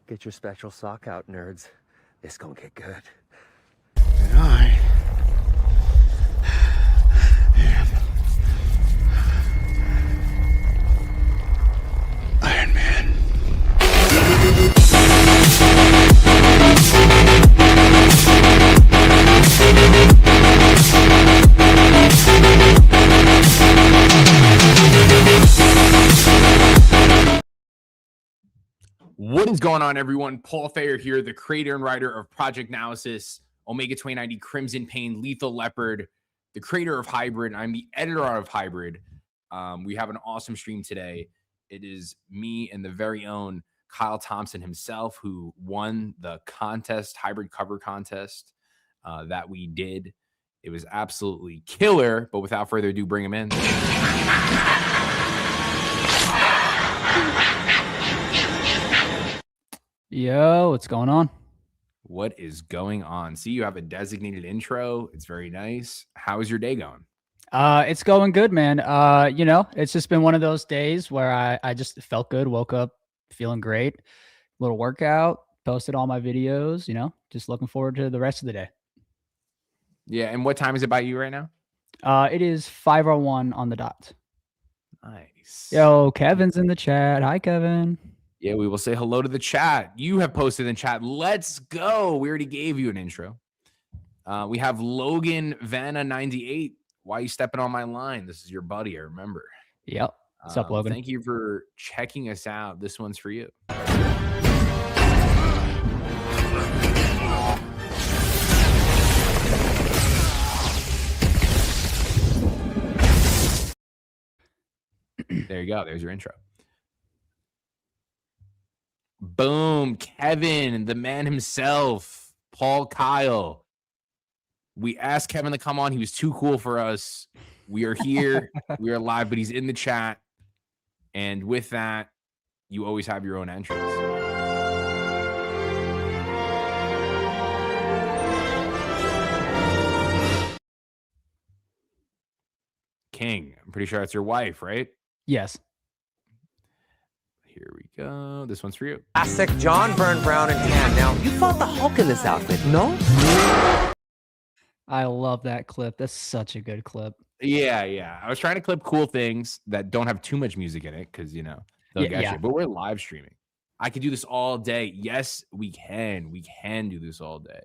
Get your special sock out, nerds. This gonna get good. And I am Iron Man. What is going on, everyone? Paul Thayer here, the creator and writer of Project Analysis, Omega 2090, Crimson Pain, Lethal Leopard, the creator of Hybrid. I'm the editor of Hybrid. We have an awesome stream today. It is me and the very own Kyle Thompson himself who won the contest, hybrid cover contest that we did. It was absolutely killer, but without further ado, bring him in. Yo, what's going on? What is going on? See, you have a designated intro. It's very nice. How is your day going? It's going good, man. You know, it's just been one of those days where I just felt good, woke up feeling great, little workout, posted all my videos, you know, just looking forward to the rest of the day. Yeah, and what time is it by you right now? It is 5:01 on the dot. Nice. Yo, Kevin's in the chat. Hi, Kevin. Yeah, we will say hello to the chat. You have posted in the chat. Let's go. We already gave you an intro. We have Logan Vanna 98. Why are you stepping on my line? This is your buddy, I remember. Yep. What's up, Logan? Thank you for checking us out. This one's for you. There you go. There's your intro. Boom. Kevin, the man himself, Paul Kyle. We asked Kevin to come on. He was too cool for us. We are here. We are live, but he's in the chat. And with that, you always have your own entrance. King, I'm pretty sure that's your wife, right? Yes. Here we go. This one's for you. Classic John Byrne, brown and tan. Now, you fought the Hulk in this outfit, no? I love that clip. That's such a good clip. Yeah. I was trying to clip cool things that don't have too much music in it because, you know, they'll get you. But we're live streaming. I could do this all day. Yes, we can. We can do this all day.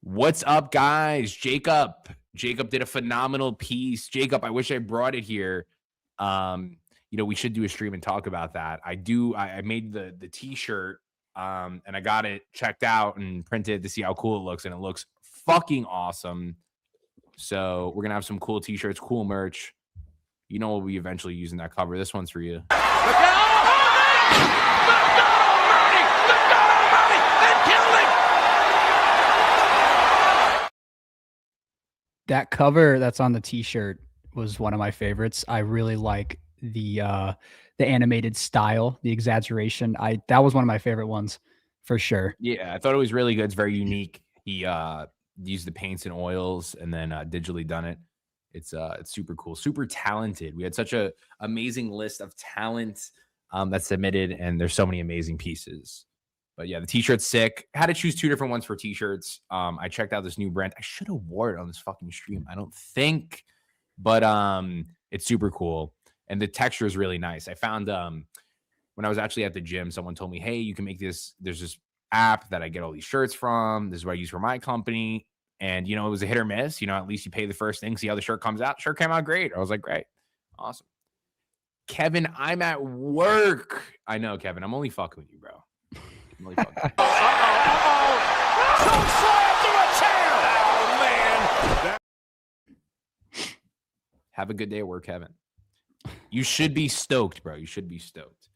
What's up, guys? Jacob did a phenomenal piece. Jacob, I wish I brought it here. You know, we should do a stream and talk about that. I made the t-shirt and I got it checked out and printed to see how cool it looks, and it looks fucking awesome. So we're gonna have some cool t-shirts, cool merch. You know, we'll be eventually using that cover. This one's for you. That cover that's on the t-shirt was one of my favorites. I really like the animated style, the exaggeration. That was one of my favorite ones for sure. Yeah, I thought it was really good. It's very unique. He used the paints and oils and then digitally done it. It's super cool, super talented. We had such a amazing list of talent that submitted, and there's so many amazing pieces. But yeah, the t-shirt's sick. Had to choose two different ones for t-shirts. I checked out this new brand. I should have wore it on this fucking stream, I don't think, but it's super cool. And the texture is really nice. I found when I was actually at the gym, someone told me, hey, you can make this. There's this app that I get all these shirts from. This is what I use for my company. And, you know, it was a hit or miss. You know, at least you pay the first thing, see how the shirt comes out. Shirt came out great. I was like, great. Awesome. Kevin, I'm at work. I know, Kevin. I'm only fucking with you, bro. I'm only fucking with you. Oh, man. Have a good day at work, Kevin. You should be stoked, bro. You should be stoked.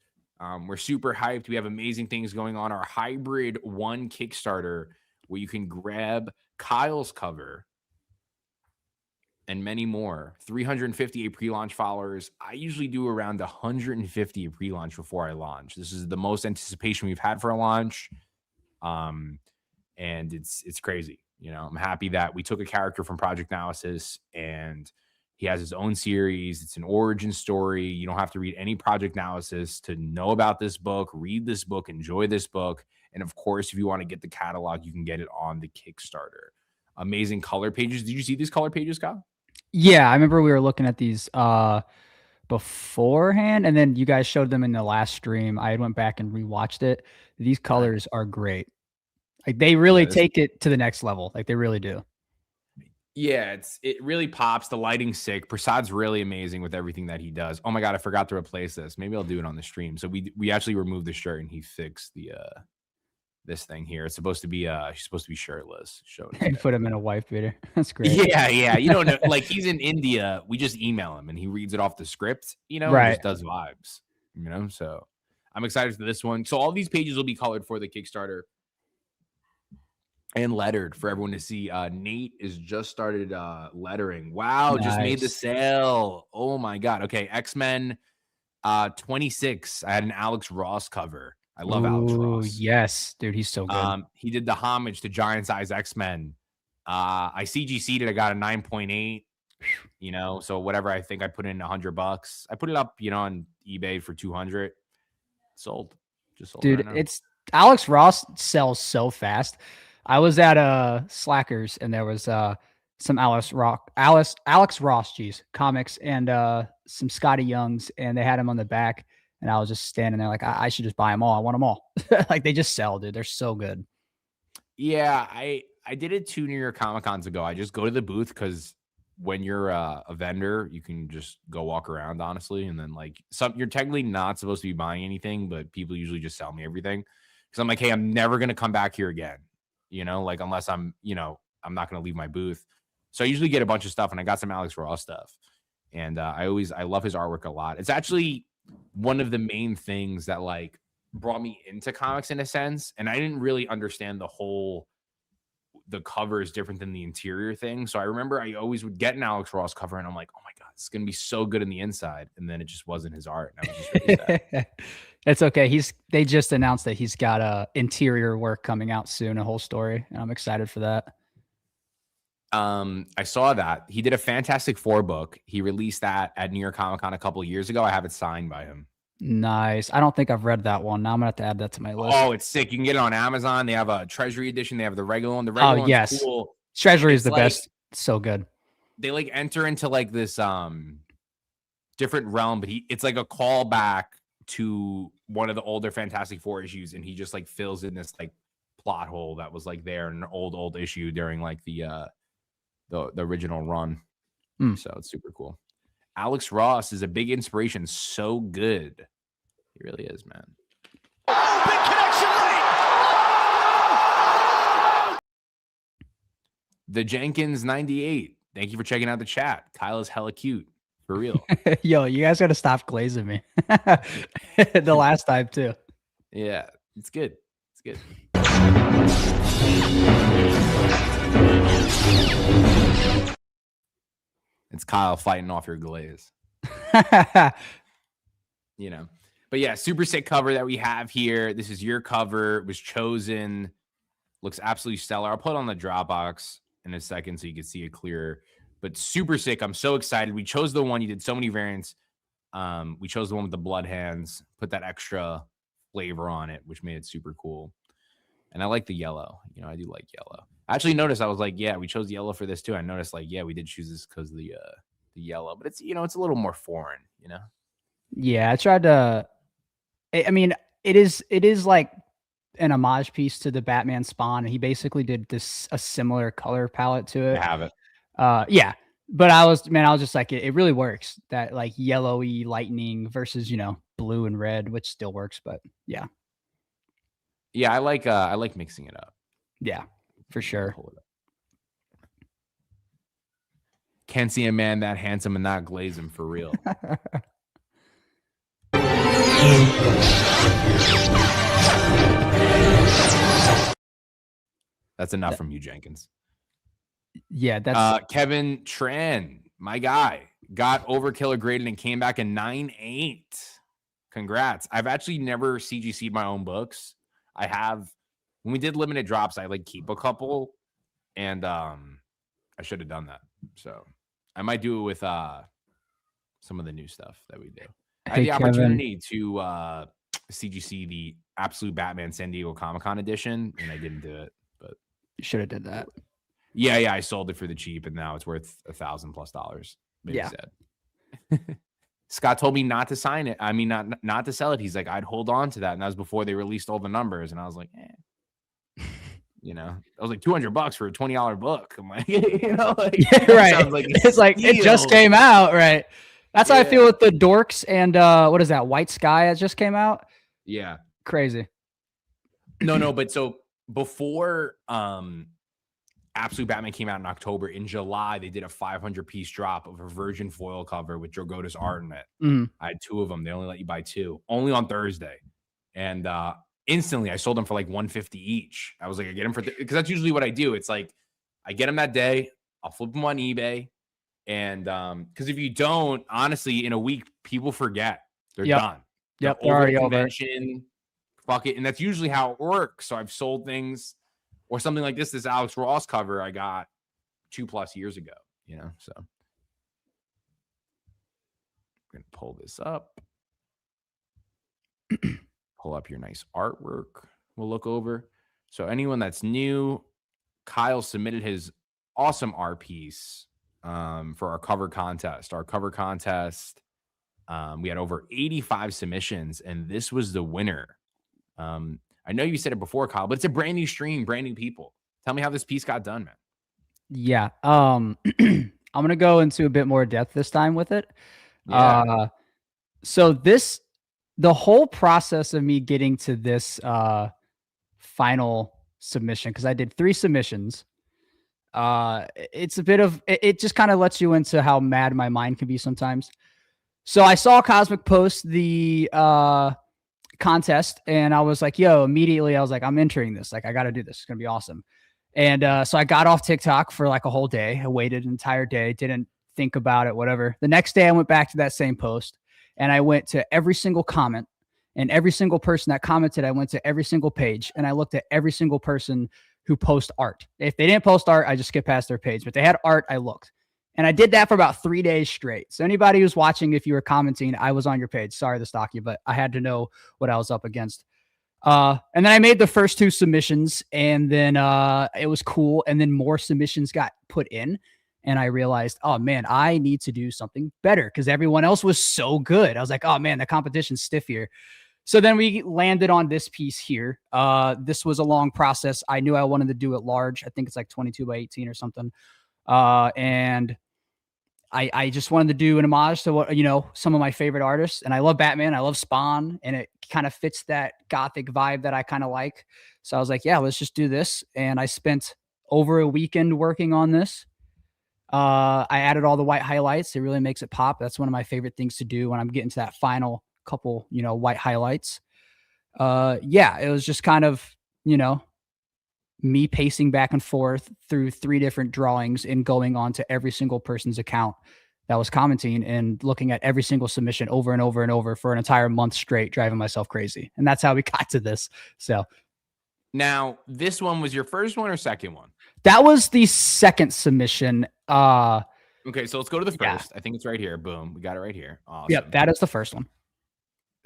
We're super hyped. We have amazing things going on. Our Hybrid 1 Kickstarter, where you can grab Kyle's cover and many more. 358 pre-launch followers. I usually do around 150 pre-launch before I launch. This is the most anticipation we've had for a launch. And it's crazy. You know, I'm happy that we took a character from Project Analysis and he has his own series. It's an origin story. You don't have to read any Project Analysis to know about this book. Read this book, enjoy this book. And of course, if you want to get the catalog, you can get it on the Kickstarter. Amazing color pages. Did you see these color pages, Kyle? Yeah, I remember we were looking at these beforehand, and then you guys showed them in the last stream. I went back and rewatched it. These colors are great. Like they really take it to the next level. Like they really do. Yeah, it really pops. The lighting's sick. Prasad's really amazing with everything that he does. Oh my god, I forgot to replace this. Maybe I'll do it on the stream. So we actually removed the shirt and he fixed the this thing here. It's supposed to be she's supposed to be shirtless. And put him in a wife beater. That's great. Yeah. You don't know, like he's in India. We just email him and he reads it off the script, you know, right. And just does vibes, you know. So I'm excited for this one. So all these pages will be colored for the Kickstarter and lettered for everyone to see. Nate is just started lettering. Wow, just made the sale. Oh my god. Okay, X-Men 26. I had an Alex Ross cover. I love Alex Ross. Yes, dude, he's so good. He did the homage to Giant Size X-Men. I CGC'd it. I got a 9.8. You know, so whatever I think I put in $100. I put it up, you know, on eBay for 200. Sold. Just sold. Dude, it's Alex Ross sells so fast. I was at Slackers and there was some Alex Ross, comics and some Scotty Youngs, and they had him on the back, and I was just standing there like I should just buy them all. I want them all. Like they just sell, dude. They're so good. Yeah, I did it 2 New York Comic Cons ago. I just go to the booth because when you're a vendor, you can just go walk around, honestly, and then like you're technically not supposed to be buying anything, but people usually just sell me everything because I'm like, hey, I'm never gonna come back here again. You know, like unless I'm, you know, I'm not going to leave my booth. So I usually get a bunch of stuff, and I got some Alex Ross stuff. And I love his artwork a lot. It's actually one of the main things that like brought me into comics in a sense. And I didn't really understand the cover is different than the interior thing. So I remember I always would get an Alex Ross cover and I'm like, oh my God, it's going to be so good in the inside. And then it just wasn't his art. And I was just really sad. It's okay. They just announced that he's got interior work coming out soon, a whole story. And I'm excited for that. I saw that he did a Fantastic Four book. He released that at New York Comic Con a couple of years ago. I have it signed by him. Nice. I don't think I've read that one. Now I'm gonna have to add that to my list. Oh, it's sick. You can get it on Amazon. They have a Treasury edition. They have the regular one. The regular one's yes. cool. Treasury is the best. So good. They like enter into like this different realm, but it's like a callback to one of the older Fantastic Four issues, and he just like fills in this like plot hole that was like there in an old issue during like the original run. So it's super cool. Alex Ross is a big inspiration. So good. He really is, man. Oh, big connection late. The Jenkins 98. Thank you for checking out the chat. Kyle is hella cute. For real. Yo, you guys got to stop glazing me. The last time too. Yeah, it's good. It's good. It's Kyle fighting off your glaze. You know. But yeah, super sick cover that we have here. This is your cover. It was chosen. Looks absolutely stellar. I'll put it on the Dropbox in a second so you can see it clearer. But super sick. I'm so excited. We chose the one. You did so many variants. We chose the one with the blood hands. Put that extra flavor on it, which made it super cool. And I like the yellow. You know, I do like yellow. I actually noticed, I was like, yeah, we chose yellow for this too. I noticed like, yeah, we did choose this because of the yellow. But it's, you know, it's a little more foreign, you know? Yeah, I tried to... I mean, it is like an homage piece to the Batman Spawn. He basically did a similar color palette to it. I have it. Yeah. But I was just like, it really works. That like yellowy lightning versus, you know, blue and red, which still works, but yeah. Yeah, I like mixing it up. Yeah, for sure. Can't see a man that handsome and not glaze him for real. That's enough from you, Jenkins. Yeah, that's Kevin Tran, my guy, got Overkiller graded and came back a 9.8. Congrats. I've actually never CGC'd my own books. I have when we did limited drops, I like keep a couple, and I should have done that. So I might do it with some of the new stuff that we do. I had Hey, the Kevin. opportunity to CGC the Absolute Batman San Diego Comic-Con edition, and I didn't do it. But You should have did that. yeah, I sold it for the cheap, and now it's worth $1,000+. Maybe Yeah. said. Scott told me not to sign it. I mean, not to sell it. He's like, I'd hold on to that, and that was before they released all the numbers, and I was like, you know, I was like $200 for a $20 book. I'm like, you know, like, Yeah, that right. sounds like a It's like it just steal. came out, right? That's how I feel Yeah. with the Dorks and what is that? White Sky that just came out. Yeah. Crazy. No, but so before Absolute Batman came out in October, in July, they did a 500-piece drop of a virgin foil cover with Drogota's art in it. Mhm. I had 2 of them. They only let you buy 2, only on Thursday. And instantly, I sold them for like $150 each. I was like, I get them for, because that's usually what I do. It's like, I get them that day, I'll flip them on eBay. And because if you don't, honestly, in a week, people forget. They're Yep. done. Yep, They're they're over already the over. convention. Fuck it. And that's usually how it works. So I've sold things or something like this Alex Ross cover I got 2+ years ago, you know? So I'm going to pull this up. Pull up your nice artwork. We'll look over. So anyone that's new, Kyle submitted his awesome art piece for our cover contest. Our cover contest, we had over 85 submissions, and this was the winner. I know you said it before, Kyle, but it's a brand new stream, brand new people. Tell me how this piece got done, man. Yeah. I'm gonna go into a bit more depth this time with it. Yeah. So the whole process of me getting to this final submission, because I did 3 submissions. It's a bit of it just kind of lets you into how mad my mind can be sometimes. So I saw Cosmic post the contest, and I was like, yo, immediately I was like, I'm entering this. Like, I got to do this. It's gonna be awesome. And so I got off TikTok for like a whole day. I waited an entire day, didn't think about it, whatever. The next day I went back to that same post, and I went to every single comment, and every single person that commented, I went to every single page, and I looked at every single person who post art. If they didn't post art, I just skipped past their page, but they had art, I looked. And I did that for about 3 days straight. So anybody who's watching, if you were commenting, I was on your page. Sorry to stalk you, but I had to know what I was up against. And then I made the first 2 submissions, and then it was cool. And then more submissions got put in, and I realized, oh man, I need to do something better because everyone else was so good. I was like, oh man, the competition's stiff here. So then we landed on this piece here. This was a long process. I knew I wanted to do it large. I think it's like 22 by 18 or something. And I just wanted to do an homage to what, some of my favorite artists. And I love Batman. I love Spawn. And it kind of fits that gothic vibe that I kind of like. So I was like, yeah, let's just do this. And I spent over a weekend working on this. I added all the white highlights. It really makes it pop. That's one of my favorite things to do when I'm getting to that final couple, white highlights. Yeah, it was just kind of, me pacing back and forth through 3 different drawings and going on to every single person's account that was commenting and looking at every single submission over and over and over for an entire month straight, driving myself crazy. And that's how we got to this. So Now, this one was your first one or second one? that was the second submission. Okay, so let's go to the first. Yeah. I think it's right here. Boom, we got it right here. Awesome. Yep, that is the first one.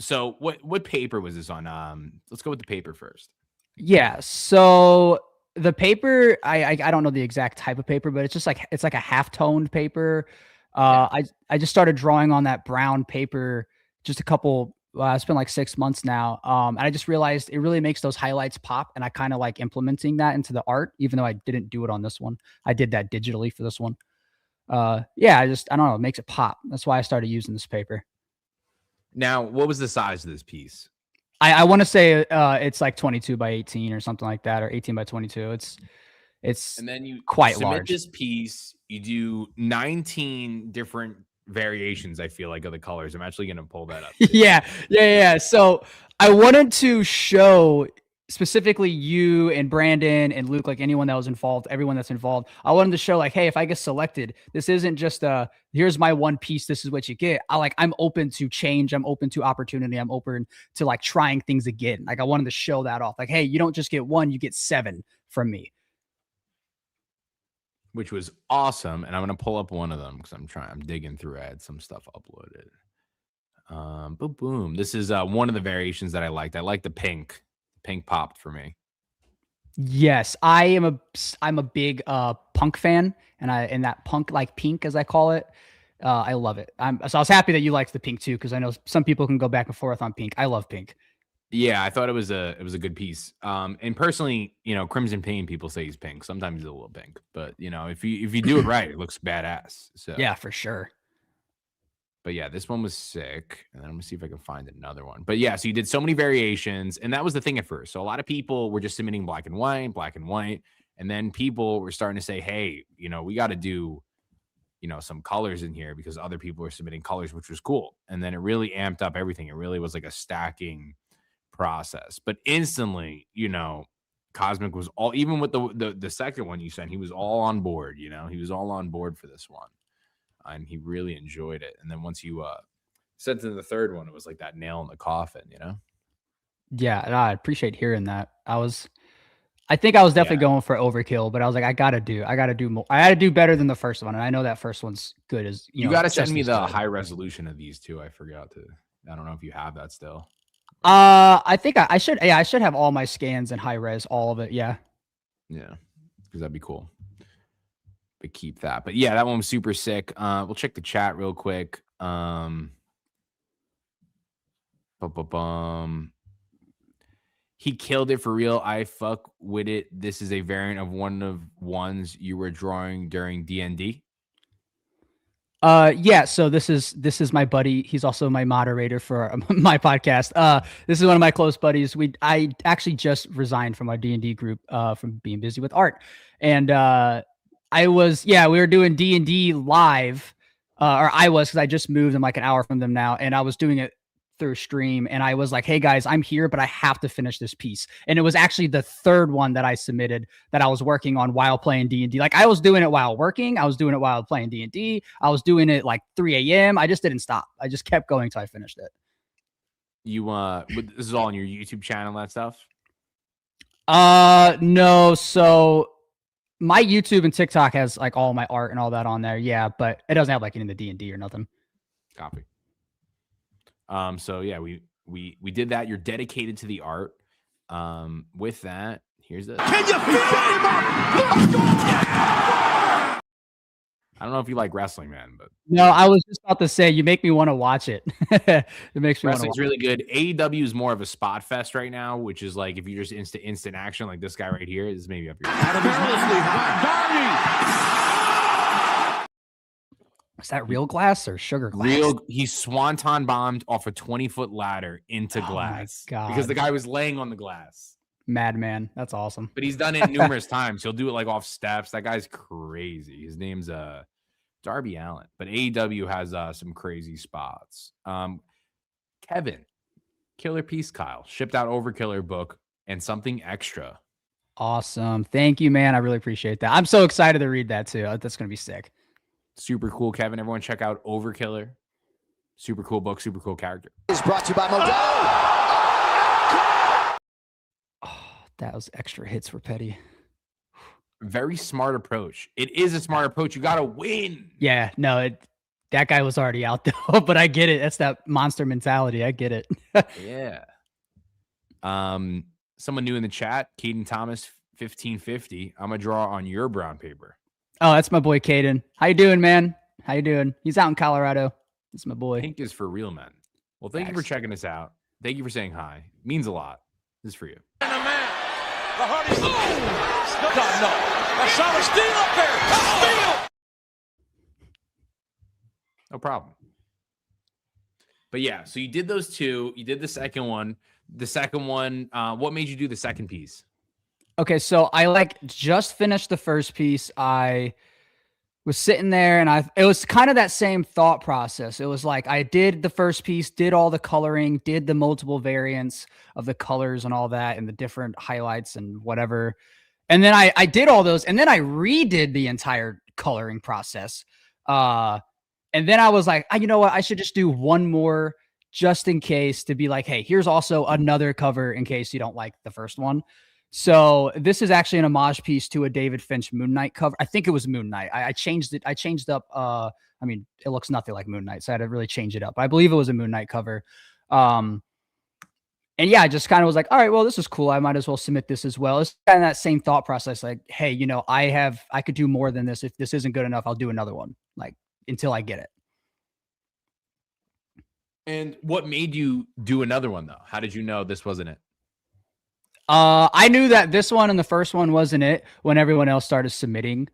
So what paper was this on? Let's go with the paper first. Yeah. So the paper, I don't know the exact type of paper, but it's just like it's like a half-toned paper. I just started drawing on that brown paper just a couple. It's been like 6 months now. And I just realized it really makes those highlights pop, and I kind of like implementing that into the art, even though I didn't do it on this one. I did that digitally for this one. Yeah, I don't know, it makes it pop. That's why I started using this paper. Now, what was the size of this piece? I want to say it's like 22 by 18 or something like that, or 18 by 22. It's And then you quite submit large. this piece. You do 19 different variations, I feel like, of the colors. I'm actually going to pull that up. Yeah. So I wanted to show specifically you and Brandon and Luke, like anyone that was involved, everyone that's involved, I wanted to show like, hey, if I get selected, this isn't just here's my one piece, this is what you get. I'm open to change, I'm open to opportunity, I'm open to like trying things again. Like I wanted to show that off. Like, hey, you don't just get one, you get 7 from me. Which was awesome. And I'm gonna pull up one of them because I'm digging through. I had some stuff uploaded. Boom, boom. This is one of the variations that I liked. I like the pink. Pink popped for me. Yes, I'm a big punk fan, and that punk like pink as I call it. I love it. So I was happy that you liked the pink too, because I know some people can go back and forth on pink. I love pink. Yeah, I thought it was a good piece. And personally, Crimson Pain, people say he's pink. Sometimes he's a little pink, but if you do it right, it looks badass. So yeah, for sure. But yeah, this one was sick. And then I'm gonna see if I can find another one. But yeah, so you did so many variations, and that was the thing at first. So a lot of people were just submitting black and white, and then people were starting to say, hey, we got to do some colors in here because other people were submitting colors, which was cool. And then it really amped up everything. It really was like a stacking process. But instantly, Cosmic was all, even with the second one you sent, he was all on board. He was all on board for this one, and he really enjoyed it. And then once you sent in the third one, it was like that nail in the coffin. Yeah, and I appreciate hearing that. I think I was definitely going for overkill, but I was like, I gotta do more. I had to do better than the first one, and I know that first one's good. As you got to send me the high resolution of these two. I forgot to. I don't know if you have that still. I think I should. Yeah, I should have all my scans in high res, all of it. Yeah. Yeah, because that'd be cool. But keep that. But yeah, that one was super sick. We'll check the chat real quick. He killed it for real. I fuck with it. This is a variant of one of ones you were drawing during D&D. Yeah, so this is my buddy. He's also my moderator for my podcast. This is one of my close buddies. I actually just resigned from our D&D group from being busy with art. And we were doing D&D live, or I was, because I just moved. I'm like an hour from them now, and I was doing it through stream, and I was like, hey guys, I'm here, but I have to finish this piece. And it was actually the third one that I submitted that I was working on while playing D&D. Like I was doing it while working, I was doing it while playing D&D, I was doing it like 3 a.m. I just didn't stop. I just kept going till I finished it. You this is all on your YouTube channel and that stuff? No, so my YouTube and TikTok has like all my art and all that on there, yeah, but it doesn't have like any of the D&D or nothing. Copy. So yeah, we did that. You're dedicated to the art. With that, here's the. Can you feel it? I don't know if you like wrestling, man, but no, I was just about to say you make me want to watch it. It makes me. Wrestling's really good. AEW is more of a spot fest right now, which is like if you just instant action, like this guy right here. This is maybe up here. Is that real glass or sugar glass? He swanton bombed off a 20-foot ladder into glass because the guy was laying on the glass. Madman. That's awesome. But he's done it numerous times. He'll do it like off steps. That guy's crazy. His name's Darby Allin. But AEW has some crazy spots. Kevin, Killer Piece Kyle, shipped out Overkiller book and something extra. Awesome. Thank you, man. I really appreciate that. I'm so excited to read that too. That's going to be sick. Super cool, Kevin. Everyone check out Overkiller. Super cool book, super cool character. Is brought to you by Modelo. Oh, that was extra hits for Petty. Very smart approach. It is a smart approach. You got to win. Yeah, no, that guy was already out though, but I get it. That's that monster mentality. I get it. Yeah. Someone new in the chat, Caden Thomas, 1550. I'm going to draw on your brown paper. Oh, that's my boy, Caden. How you doing, man? How you doing? He's out in Colorado. That's my boy. Pink is for real men. Well, thank you for checking us out. Thank you for saying hi. It means a lot. This is for you. And a man. The Hardys. Oh! God, no. A solid steal up there. A steal. No problem. But yeah, so you did those two. You did the second one. The second one, what made you do the second piece? Okay, so I just finished the first piece. I was sitting there, and it was kind of that same thought process. It was like I did the first piece, did all the coloring, did the multiple variants of the colors and all that, and the different highlights and whatever. And then I did all those, and then I redid the entire coloring process. And then I was like, you know what? I should just do one more just in case, to be like, hey, here's also another cover in case you don't like the first one. So this is actually an homage piece to a David Finch Moon Knight cover. I think it was Moon Knight. I changed it. I changed up. I mean, it looks nothing like Moon Knight, so I had to really change it up. I believe it was a Moon Knight cover. And yeah, I just kind of was like, all right, well, this is cool. I might as well submit this as well. It's kind of that same thought process. Like, hey, you know, I could do more than this. If this isn't good enough, I'll do another one, like, until I get it. And what made you do another one though? How did you know this wasn't it? I knew that this one and the first one wasn't it when everyone else started submitting.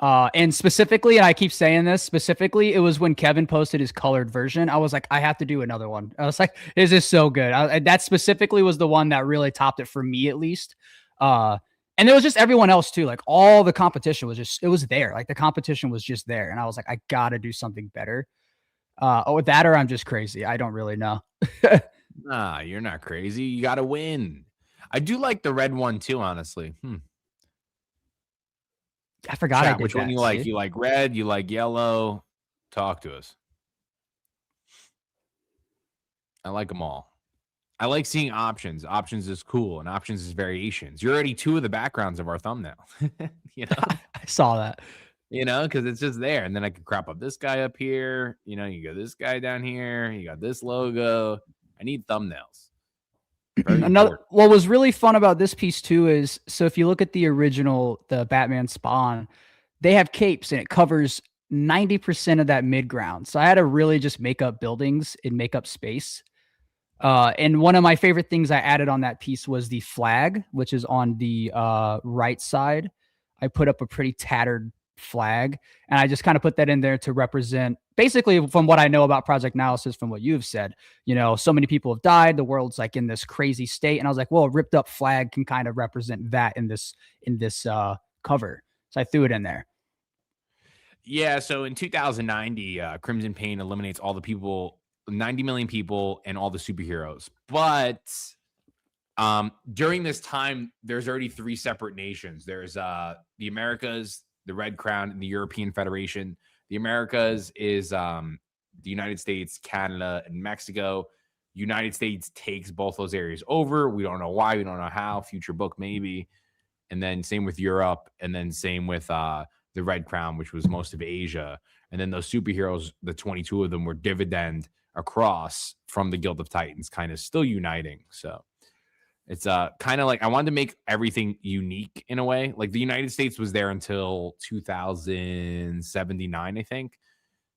And specifically, and I keep saying this, specifically, it was when Kevin posted his colored version. I was like, I have to do another one. I was like, this is so good. That specifically was the one that really topped it for me, at least. And there was just everyone else too. Like all the competition was just, it was there. Like the competition was just there. And I was like, I gotta do something better. Or that, or I'm just crazy. I don't really know. Nah, you're not crazy. You gotta win. I do like the red one too, honestly. I forgot. Chat, I did which that, one you like? see? You like red? You like yellow? Talk to us. I like them all. I like seeing options. Options is cool, and options is variations. You're already two of the backgrounds of our thumbnail. You know, I saw that. you know, because it's just there, and then I could crop up this guy up here. You know, you got this guy down here. You got this logo. I need thumbnails. What was really fun about this piece too is, so if you look at the original, the Batman Spawn, they have capes and it covers 90% of that mid-ground. So I had to really just make up buildings and make up space. And one of my favorite things I added on that piece was the flag, which is on the right side. I put up a pretty tattered flag, and I just kind of put that in there to represent, basically, from what I know about Project Analysis, from what you've said, you know, so many people have died, the world's like in this crazy state. And I was like, well, a ripped up flag can kind of represent that in this cover. So I threw it in there. Yeah, so in 2090, Crimson Pain eliminates all the people, 90 million people, and all the superheroes. But during this time, there's already 3 separate nations. There's the Americas, the Red Crown, and the European Federation. The Americas is the United States, Canada, and Mexico. United States takes both those areas over. We don't know why. We don't know how. Future book, maybe. And then same with Europe. And then same with the Red Crown, which was most of Asia. And then those superheroes, the 22 of them, were dividend across from the Guild of Titans, kind of still uniting. So it's kind of like I wanted to make everything unique in a way. Like the United States was there until 2079, I think.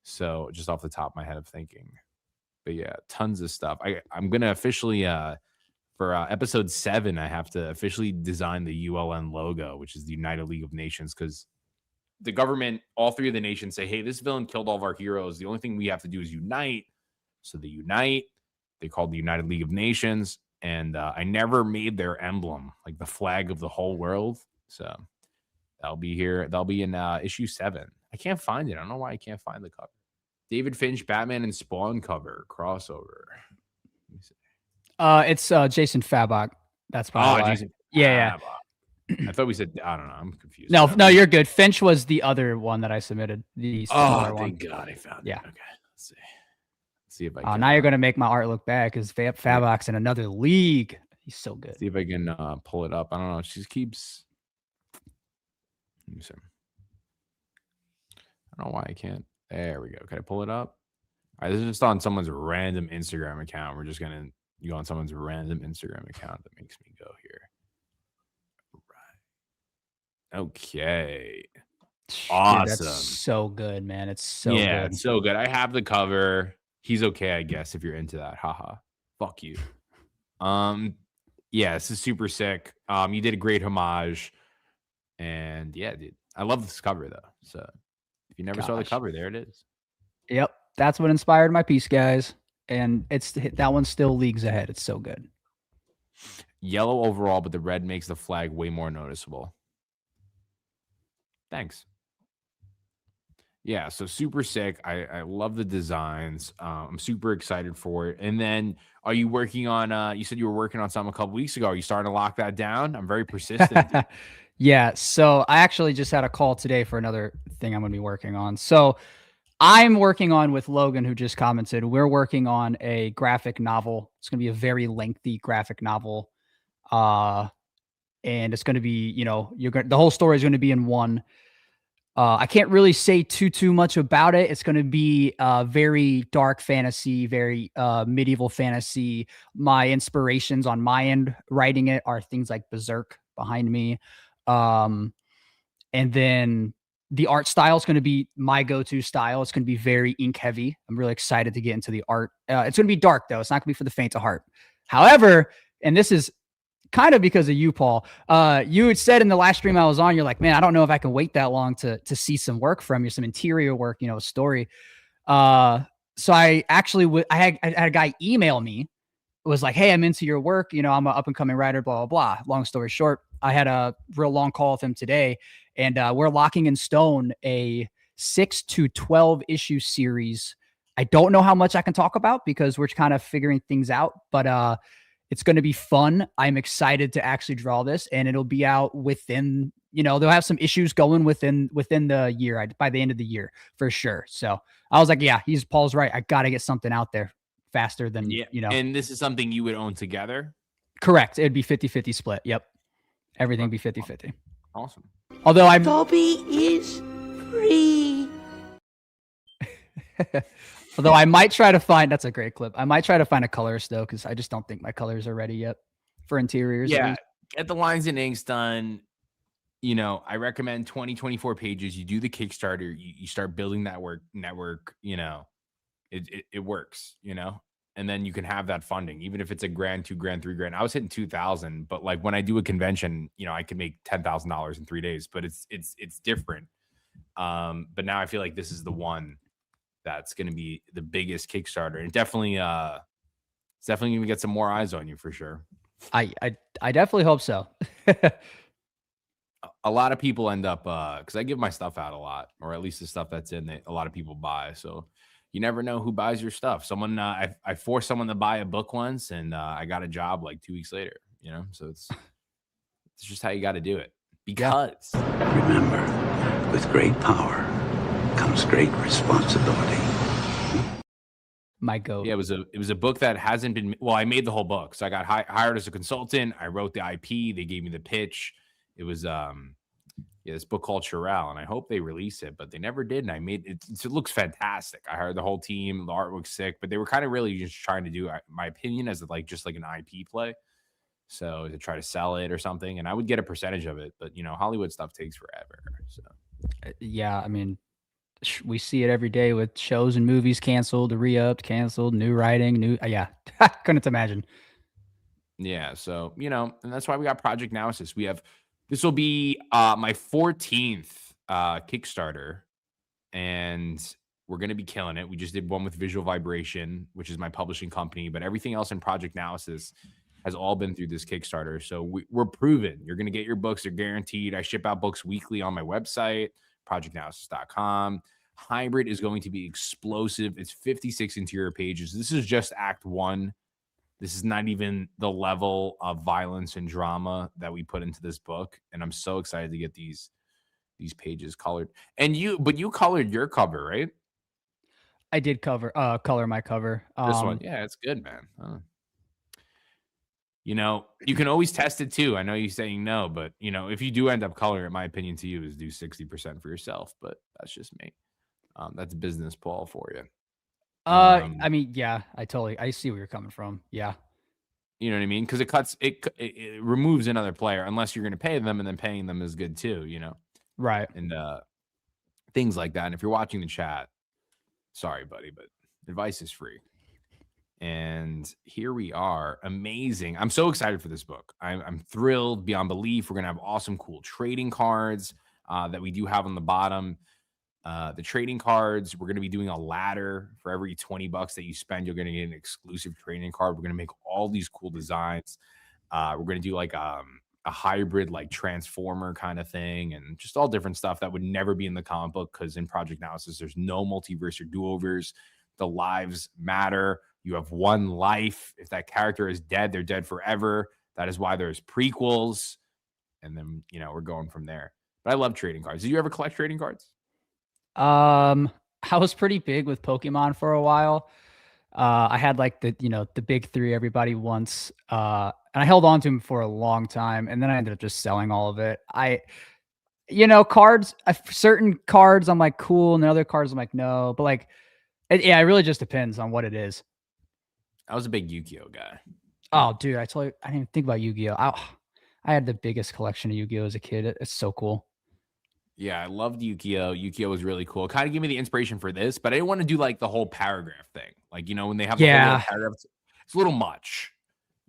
So just off the top of my head of thinking. But yeah, tons of stuff. I'm going to officially, for episode 7, I have to officially design the ULN logo, which is the United League of Nations, because the government, all 3 of the nations say, hey, this villain killed all of our heroes. The only thing we have to do is unite. So they unite. They called the United League of Nations. And I never made their emblem, like the flag of the whole world. So that'll be here. That'll be in issue 7. I can't find it. I don't know why I can't find the cover. David Finch, Batman and Spawn cover crossover. Let me see. It's Jason Fabok. That's probably why. Jason. Yeah. I thought we said, I don't know. I'm confused. No, you're good. Finch was the other one that I submitted. The smaller one. Thank God I found it. Yeah. Okay. Let's see. See if I can. Now you're gonna make my art look bad because Fabok's in another league. He's so good. See if I can pull it up. I don't know. She keeps. Let me see. I don't know why I can't. There we go. Can I pull it up? All right, this is just on someone's random Instagram account. We're just gonna go on someone's random Instagram account that makes me go here. Right. Okay. Awesome. Dude, that's so good, man. It's so good. It's so good. I have the cover. He's okay, I guess, if you're into that. Haha. Fuck you. Yeah, this is super sick. You did a great homage. And yeah, dude. I love this cover though. So if you never saw the cover, there it is. Yep. That's what inspired my piece, guys. And that one's still leagues ahead. It's so good. Yellow overall, but the red makes the flag way more noticeable. Thanks. Yeah, so super sick. I love the designs. I'm super excited for it. And then, are you working on? You said you were working on something a couple weeks ago. Are you starting to lock that down? I'm very persistent, dude. Yeah, so I actually just had a call today for another thing I'm going to be working on. So I'm working on with Logan, who just commented. We're working on a graphic novel. It's going to be a very lengthy graphic novel, and it's going to be, the whole story is going to be in one. I can't really say too much about it. It's going to be very dark fantasy, very medieval fantasy. My inspirations on my end writing it are things like Berserk behind me. Um, and then the art style is going to be my go-to style. It's going to be very ink heavy. I'm really excited to get into the art. It's going to be dark though. It's not going to be for the faint of heart. However, and this is kind of because of you, Paul. You had said in the last stream I was on, you're like, man, I don't know if I can wait that long to see some work from you, some interior work, a story. So I actually I had a guy email me. It was like, hey, I'm into your work. I'm an up and coming writer, blah, blah, blah. Long story short, I had a real long call with him today, and we're locking in stone a 6 to 12 issue series. I don't know how much I can talk about because we're kind of figuring things out, but it's going to be fun. I'm excited to actually draw this, and it'll be out within, they'll have some issues going within the year, by the end of the year for sure. So I was like, yeah, Paul's right. I got to get something out there faster than, Yeah. And this is something you would own together? Correct. It'd be 50-50 split. Yep. Everything be 50-50. Awesome. Although Dobby is free. Although I might try to find, that's a great clip. I might try to find a colorist though, because I just don't think my colors are ready yet for interiors. Yeah. Get the lines and inks done. I recommend 20-24 pages. You do the Kickstarter, you start building that network, it works, and then you can have that funding, even if it's $1,000, $2,000, $3,000. I was hitting 2,000, but like when I do a convention, I can make $10,000 in 3 days, but it's different. But now I feel like this is the one that's going to be the biggest Kickstarter, and definitely, it's definitely going to get some more eyes on you for sure. I definitely hope so. A lot of people end up, because I give my stuff out a lot, or at least the stuff that's in it, a lot of people buy. So you never know who buys your stuff. Someone, I forced someone to buy a book once, and I got a job like 2 weeks later. So it's just how you got to do it. Because Remember, with great power comes great responsibility. My goat. yeah, it was a book that hasn't been. Well, I made the whole book, so I got hired as a consultant. I wrote the IP. They gave me the pitch. It was this book called Chirel, and I hope they release it, but they never did. And I made it. It looks fantastic. I hired the whole team. The artwork's sick, but they were kind of really just trying to do, my opinion, as just like an IP play. So to try to sell it or something, and I would get a percentage of it. But Hollywood stuff takes forever. So Yeah, I mean, we see it every day with shows and movies canceled, re-upped, canceled, new writing, yeah. Couldn't imagine. yeah, so and that's why we got Project Analysis. This will be my 14th Kickstarter, and we're going to be killing it. We just did one with Visual Vibration, which is my publishing company, but everything else in Project Analysis has all been through this Kickstarter. So we're proven. You're going to get your books. They're guaranteed. I ship out books weekly on my website, projectanalysis.com. Hybrid is going to be explosive. It's 56 interior pages. This is just Act 1. This is not even the level of violence and drama that we put into this book. And I'm so excited to get these pages colored. And you colored your cover, right? I did color my cover. This one. Yeah, it's good, man. You can always test it too. I know you're saying no, but if you do end up coloring, my opinion to you is do 60% for yourself, but that's just me. That's business, Paul, for you. I mean, yeah, I see where you're coming from. Yeah. You know what I mean? Because it removes another player unless you're going to pay them, and then paying them is good too, Right. and things like that. And if you're watching the chat, sorry, buddy, but advice is free. And here we are. Amazing. I'm so excited for this book. I'm thrilled beyond belief. We're going to have awesome, cool trading cards that we do have on the bottom. The trading cards, we're going to be doing a ladder. For every $20 that you spend, you're going to get an exclusive trading card. We're going to make all these cool designs. We're going to do like a hybrid like transformer kind of thing, and just all different stuff that would never be in the comic book, because in Project Analysis there's no multiverse or do-overs. The lives matter. You have one life. If that character is dead, they're dead forever. That is why there's prequels, and then we're going from there. But I love trading cards. Did you ever collect trading cards? I was pretty big with Pokemon for a while. I had like the big three everybody wants, and I held on to them for a long time, and then I ended up just selling all of it. Cards, certain cards I'm like cool, and then other cards I'm like no, but like it really just depends on what it is. I was a big Yu-Gi-Oh guy. Oh, dude, I told you I didn't even think about Yu-Gi-Oh. I had the biggest collection of Yu-Gi-Oh as a kid. It's so cool. Yeah, I loved Yu-Gi-Oh. Yu-Gi-Oh was really cool. Kind of gave me the inspiration for this, but I didn't want to do like the whole paragraph thing. Like, when they have the whole little paragraph, it's a little much.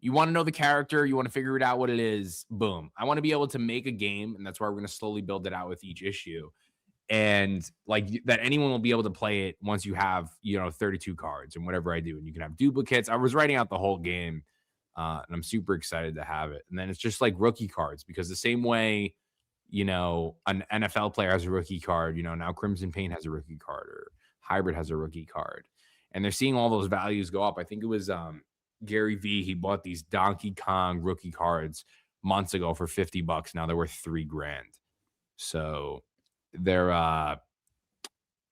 You want to know the character, you want to figure it out what it is, boom. I want to be able to make a game, and that's why we're going to slowly build it out with each issue. And like that anyone will be able to play it once you have, 32 cards and whatever I do. And you can have duplicates. I was writing out the whole game, and I'm super excited to have it. And then it's just like rookie cards, because the same way, an NFL player has a rookie card, now Crimson Paint has a rookie card, or Hybrid has a rookie card. And they're seeing all those values go up. I think it was Gary V. He bought these Donkey Kong rookie cards months ago for $50. Now they're worth $3,000. So they're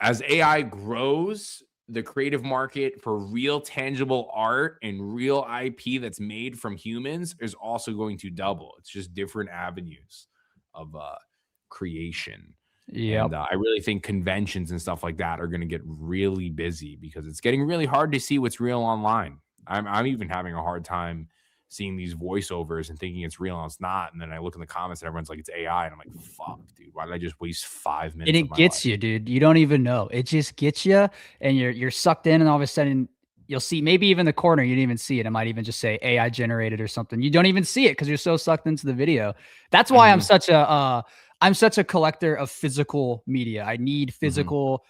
as AI grows, the creative market for real tangible art and real IP that's made from humans is also going to double. It's just different avenues of creation. Yeah, I really think conventions and stuff like that are going to get really busy, because it's getting really hard to see what's real online. I'm even having a hard time seeing these voiceovers and thinking it's real and it's not. And then I look in the comments and everyone's like, it's AI. And I'm like, fuck, dude, why did I just waste 5 minutes? and it gets you, dude. You don't even know. It just gets you, and you're sucked in, and all of a sudden you'll see maybe even the corner, you didn't even see it. It might even just say AI generated or something. You don't even see it because you're so sucked into the video. That's why I'm such a collector of physical media. I need physical.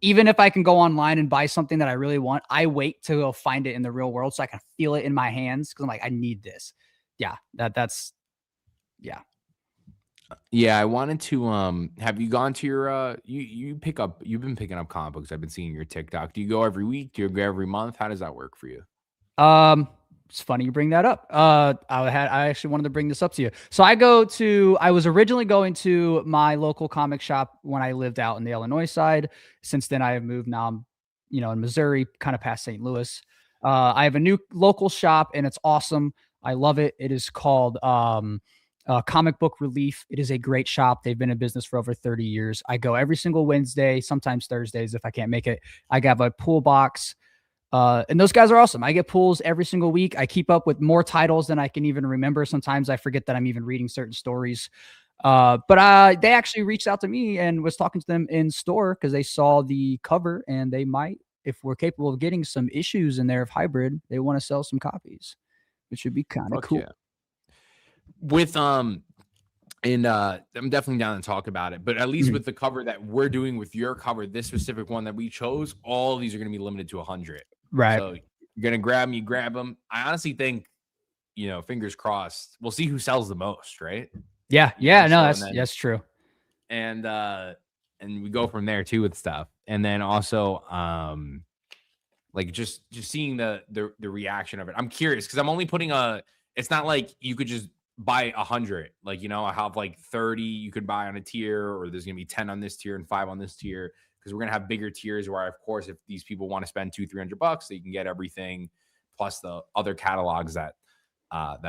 Even if I can go online and buy something that I really want, I wait to go find it in the real world so I can feel it in my hands, because I'm like, I need this. Yeah, that's. Yeah, I wanted to have you gone to your you've been picking up comic books. I've been seeing your TikTok. Do you go every week? Do you go every month? How does that work for you? It's funny you bring that up. I actually wanted to bring this up to you. So I was originally going to my local comic shop when I lived out in the Illinois side. Since then I have moved. Now I'm, in Missouri, kind of past St. Louis. I have a new local shop, and it's awesome. I love it. It is called, Comic Book Relief. It is a great shop. They've been in business for over 30 years. I go every single Wednesday, sometimes Thursdays if I can't make it. I have a pool box. And those guys are awesome. I get pulls every single week. I keep up with more titles than I can even remember. Sometimes I forget that I'm even reading certain stories. But they actually reached out to me and was talking to them in store because they saw the cover, and they might, if we're capable of getting some issues in there of Hybrid, they want to sell some copies, which would be kind of cool. Yeah. With I'm definitely down to talk about it, but at least with the cover that we're doing with your cover, this specific one that we chose, all of these are going to be limited to 100. Right. So you're going to grab them. I honestly think, fingers crossed, we'll see who sells the most, right? Yeah. Yeah. No, that's true. And we go from there too with stuff. And then also, like just seeing the reaction of it. I'm curious because I'm only putting it's not like you could just buy 100. Like, I have like 30 you could buy on a tier, or there's gonna be 10 on this tier and 5 on this tier, because we're gonna have bigger tiers where, of course, if these people want to spend $200-300, they can get everything plus the other catalogs that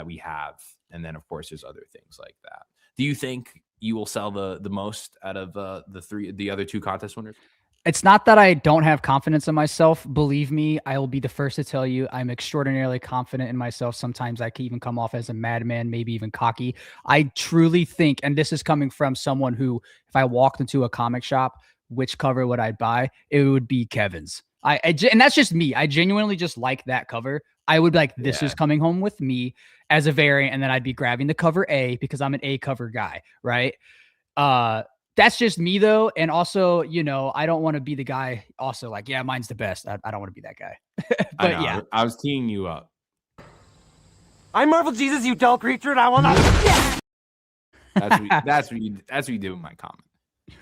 we have. And then of course there's other things like that. Do you think you will sell the most out of the other 2 contest winners? It's not that I don't have confidence in myself. Believe me, I will be the first to tell you I'm extraordinarily confident in myself. Sometimes I can even come off as a madman, maybe even cocky. I truly think, and this is coming from someone who, if I walked into a comic shop, which cover would I buy? It would be Kevin's. And that's just me. I genuinely just like that cover. I would be like, this is coming home with me as a variant, and then I'd be grabbing the cover A because I'm an A cover guy, right? That's just me though. And also, I don't want to be the guy also like, yeah, mine's the best. I don't want to be that guy. But yeah, I was teeing you up. I'm Marvel Jesus, you dull creature, and I will not. That's what you do with my comment.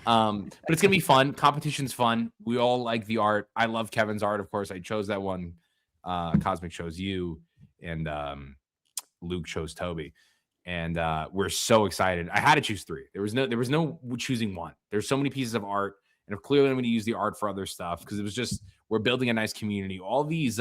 But it's gonna be fun. Competition's fun. We all like the art. I love Kevin's art, of course. I chose that one. Cosmic chose you, and Luke chose Toby. And we're so excited. I had to choose 3. There was no choosing one. There's so many pieces of art, and clearly I'm going to use the art for other stuff because it was just we're building a nice community. All these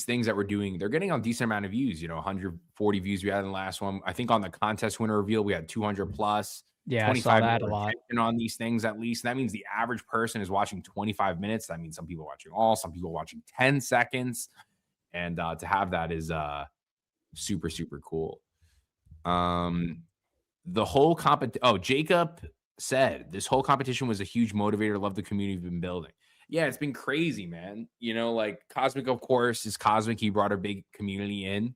things that we're doing, they're getting a decent amount of views. 140 views we had in the last one. I think on the contest winner reveal we had 200 plus. Yeah, 25 I saw that a lot on these things at least. That means the average person is watching 25 minutes. That means some people are watching some people are watching 10 seconds, and to have that is super, super cool. The whole Jacob said this whole competition was a huge motivator. Love the community we've been building. Yeah, it's been crazy, man. Like Cosmic, of course, is Cosmic. He brought a big community in.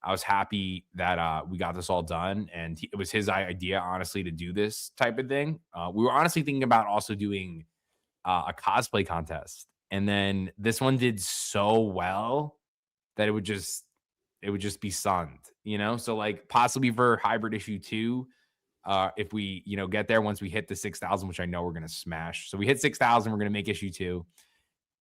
I was happy that we got this all done, and it was his idea, honestly, to do this type of thing. We were honestly thinking about also doing a cosplay contest, and then this one did so well that it would just be sunned, So like possibly for hybrid issue 2, if we get there once we hit the 6,000, which I know we're gonna smash. So we hit 6,000, we're gonna make issue 2,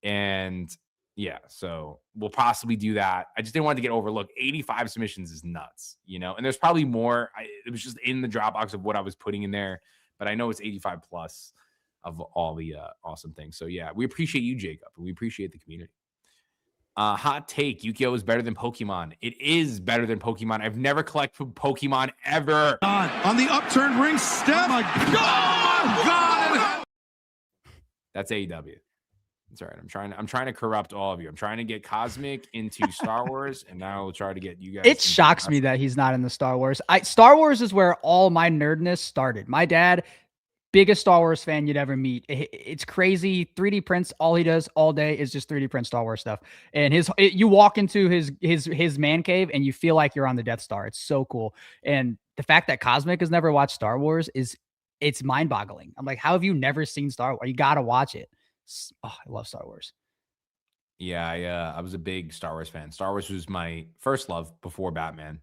and yeah, so we'll possibly do that. I just didn't want to get overlooked. 85 submissions is nuts, and there's probably more. It was just in the Dropbox of what I was putting in there, but I know it's 85 plus of all the awesome things. So yeah, we appreciate you, Jacob, and we appreciate the community. Hot take: Yu-Gi-Oh is better than Pokemon. It is better than Pokemon. I've never collected Pokemon ever. On the upturned ring step. Oh my God! That's AEW. That's all right. I'm trying to corrupt all of you. I'm trying to get Cosmic into Star Wars, and now we'll try to get you guys. It shocks me that he's not in the Star Wars. Star Wars is where all my nerdness started. My dad, biggest Star Wars fan you'd ever meet. It's crazy. 3D prints. All he does all day is just 3D print Star Wars stuff. And you walk into his man cave and you feel like you're on the Death Star. It's so cool. And the fact that Cosmic has never watched Star Wars it's mind boggling. I'm like, how have you never seen Star Wars? You got to watch it. Oh, I love Star Wars. Yeah, I was a big Star Wars fan. Star Wars was my first love before Batman,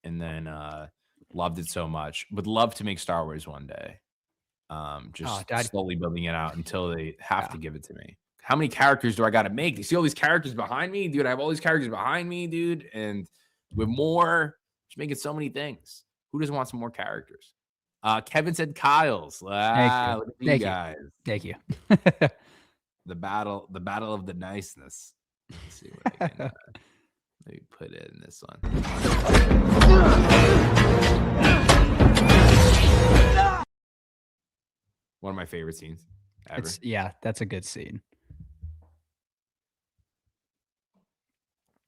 and then loved it so much. Would love to make Star Wars one day. Slowly building it out until they have to give it to me. How many characters do I got to make? You see all these characters behind me, dude? I have all these characters behind me, dude, and with more, just making so many things. Who doesn't want some more characters? Kevin said Kyle's. Thank you. Guys. Thank you. The battle of the niceness. Let's see what I can maybe put it in this one. One of my favorite scenes ever. That's a good scene.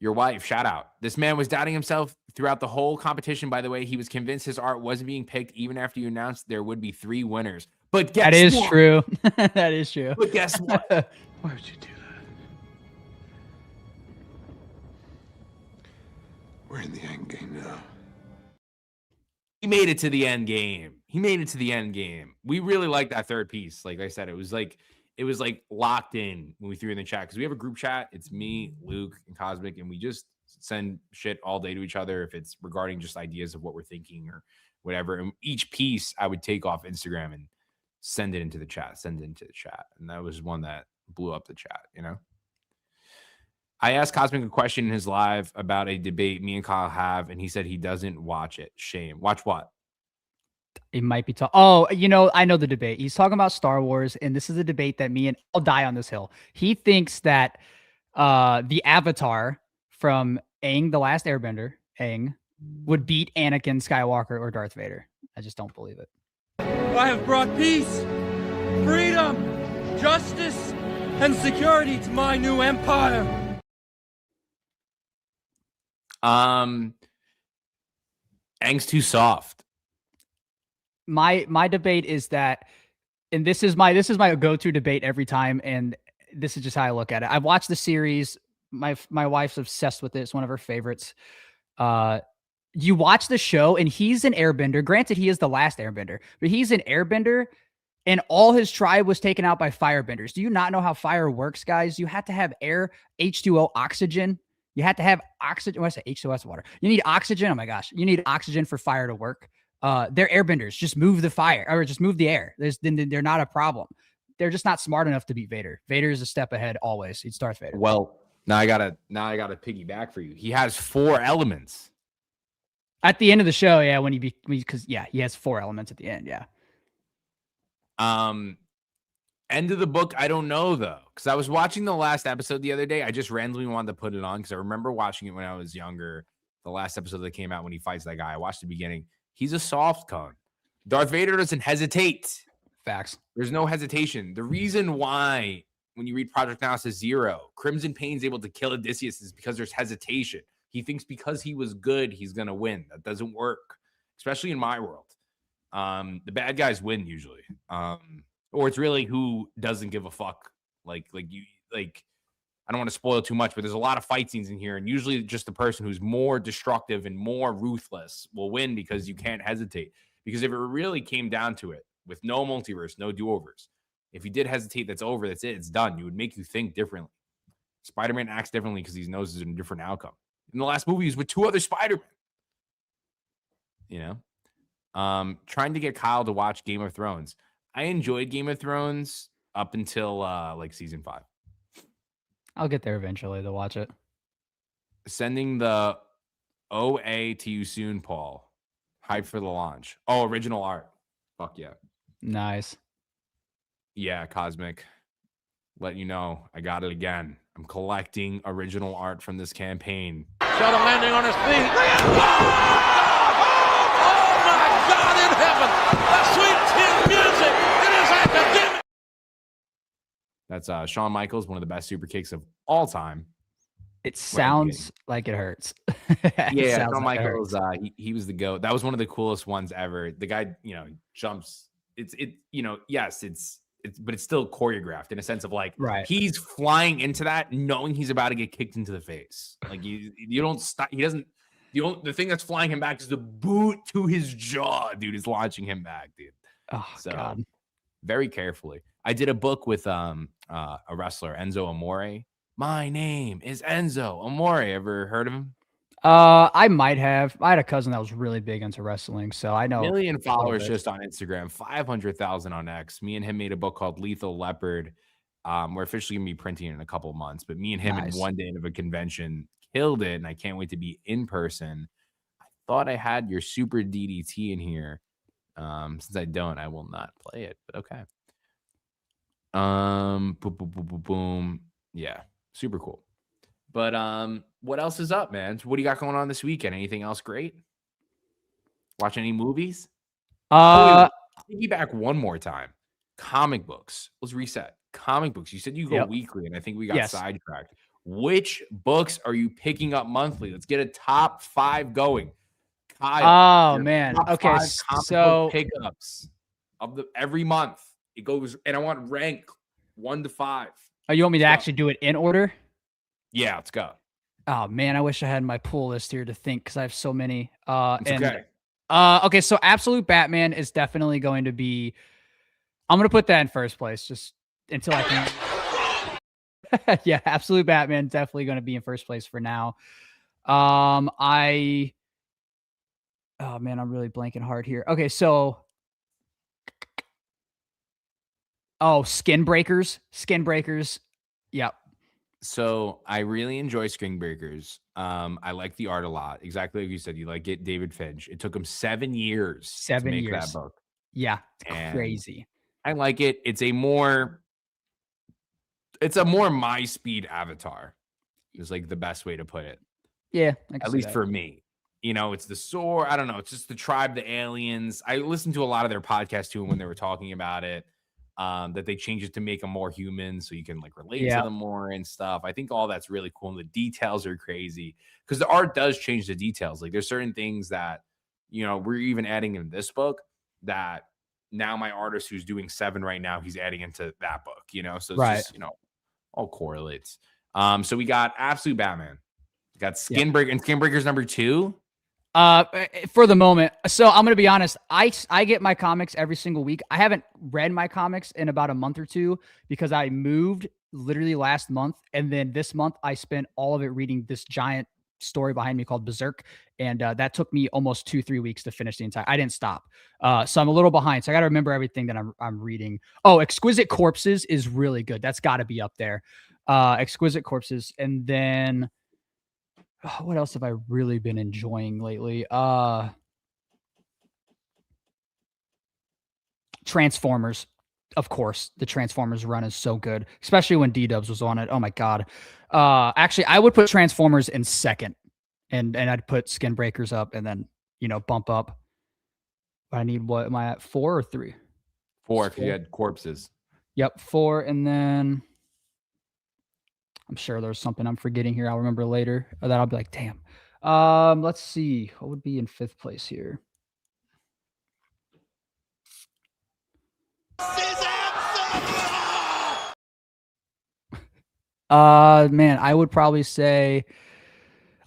Your wife, shout out. This man was doubting himself throughout the whole competition. By the way, he was convinced his art wasn't being picked even after you announced there would be 3 winners. But guess That is what? true. That is true. But guess what? Why would you do that? We're in the end game now. He made it to the end game. We really like that third piece. Like I said, it was like locked in when we threw in the chat, because we have a group chat. It's me, Luke, and Cosmic, and we just send shit all day to each other if it's regarding just ideas of what we're thinking or whatever. And each piece I would take off Instagram and send it into the chat. And that was one that blew up the chat, I asked Cosmic a question in his live about a debate me and Kyle have, and he said he doesn't watch it. Shame. Watch what? It might be tough. Oh, I know the debate. He's talking about Star Wars, and this is a debate that I'll die on this hill. He thinks that the Avatar from Aang, The Last Airbender, Aang, would beat Anakin Skywalker or Darth Vader. I just don't believe it. I have brought peace, freedom, justice, and security to my new empire. Aang's too soft. My debate is that, and this is my go-to debate every time, and this is just how I look at it. I've watched the series. My wife's obsessed with it. It's one of her favorites. You watch the show, and he's an airbender. Granted, he is the last airbender, but he's an airbender, and all his tribe was taken out by firebenders. Do you not know how fire works, guys? You have to have air, H2O, oxygen. You have to have oxygen. What I say? H2S water. You need oxygen. Oh my gosh. You need oxygen for fire to work. They're airbenders. Just move the fire or just move the air. They're not a problem. They're just not smart enough to beat Vader. Vader is a step ahead always. He's Darth Vader. Well, now I gotta piggyback for you. He has 4 elements. At the end of the show, yeah, because he has 4 elements at the end, yeah. End of the book, I don't know though, because I was watching the last episode the other day. I just randomly wanted to put it on because I remember watching it when I was younger. The last episode that came out when he fights that guy, I watched the beginning. He's a soft cone. Darth Vader doesn't hesitate. Facts. There's no hesitation. The reason why, when you read Project Analysis Zero, Crimson Pain's able to kill Odysseus is because there's hesitation. He thinks because he was good, he's going to win. That doesn't work, especially in my world. The bad guys win usually. Or it's really who doesn't give a fuck. I don't want to spoil too much, but there's a lot of fight scenes in here, and usually just the person who's more destructive and more ruthless will win because you can't hesitate. Because if it really came down to it, with no multiverse, no do-overs, if you did hesitate, that's over, that's it, it's done. You would make you think differently. Spider-Man acts differently because he knows there's a different outcome. In the last movie, he was with 2 other Spider-Man. You know? Trying to get Kyle to watch Game of Thrones. I enjoyed Game of Thrones up until season 5. I'll get there eventually to watch it. Sending the OA to you soon, Paul. Hype for the launch. Oh, original art. Fuck yeah. Nice. Yeah, Cosmic. Let you know, I got it again. I'm collecting original art from this campaign. Shot a landing on his feet. Oh my God in heaven! The sweet chin music. It is academic. That's Shawn Michaels, one of the best super kicks of all time. It sounds like it hurts. Yeah, Shawn Michaels, he was the GOAT. That was one of the coolest ones ever. The guy, jumps. But it's still choreographed in a sense of right. He's flying into that knowing he's about to get kicked into the face. Like you don't stop. He doesn't. The thing that's flying him back is the boot to his jaw, dude, is launching him back, dude. Oh, so, God. Very carefully. I did a book with a wrestler, Enzo Amore. My name is Enzo Amore. Ever heard of him? I might have. I had a cousin that was really big into wrestling, so I know. 1 million followers just on Instagram, 500,000 on X. Me and him made a book called Lethal Leopard. We're officially gonna be printing it in a couple months, but me and him in one day of a convention killed it, and I can't wait to be in person. I thought I had your Super DDT in here. Since I don't, I will not play it, but okay. Boom, boom, boom, boom, boom. Yeah, super cool. But what else is up, man? What do you got going on this weekend? Anything else great? Watch any movies? Piggyback one more time. Comic books. Let's reset. Comic books. You said you go weekly, and I think we got sidetracked. Which books are you picking up monthly? Let's get a top 5 going. Kyle, man. Okay, so pickups of every month. It goes, and I want rank 1 to 5. Oh, you want me to actually do it in order? Yeah, let's go. Oh man, I wish I had my pull list here to think because I have so many. Okay. Okay, so Absolute Batman is definitely going to be. I'm gonna put that in first place just until I can. Yeah, Absolute Batman definitely going to be in first place for now. Oh man, I'm really blanking hard here. Okay, so. Oh, Skin Breakers. Yep. So I really enjoy Skin Breakers. I like the art a lot. Exactly like you said. You like it, David Finch. It took him 7 years to make that book. Yeah, it's crazy. I like it. It's a more my speed Avatar. Is like the best way to put it. Yeah, at least for me. It's the sword. I don't know. It's just the tribe, the aliens. I listened to a lot of their podcasts too when they were talking about it. That they changed it to make them more human so you can relate to them more and stuff. I think all that's really cool. And the details are crazy because the art does change the details. Like there's certain things that, we're even adding in this book that now my artist who's doing 7 right now, he's adding into that book, so it's just, all correlates. So we got Absolute Batman. We got Skin Breaker and Skin Breaker's number 2. For the moment. So I'm going to be honest. I get my comics every single week. I haven't read my comics in about a month or two because I moved literally last month. And then this month, I spent all of it reading this giant story behind me called Berserk. And that took me almost 2-3 weeks to finish the entire. I didn't stop. So I'm a little behind. So I got to remember everything that I'm reading. Oh, Exquisite Corpses is really good. That's got to be up there. Exquisite Corpses. And then what else have I really been enjoying lately? Transformers. Of course, the Transformers run is so good, especially when D-Dubs was on it. Oh my God. Actually, I would put Transformers in second, and I'd put Skin Breakers up, and then, bump up. But I need, what am I at, 4 or 3? 4 if you had Corpses. Yep, 4, and then I'm sure there's something I'm forgetting here. I'll remember later, or that I'll be like, damn. Let's see. What would be in 5th place here? Man, I would probably say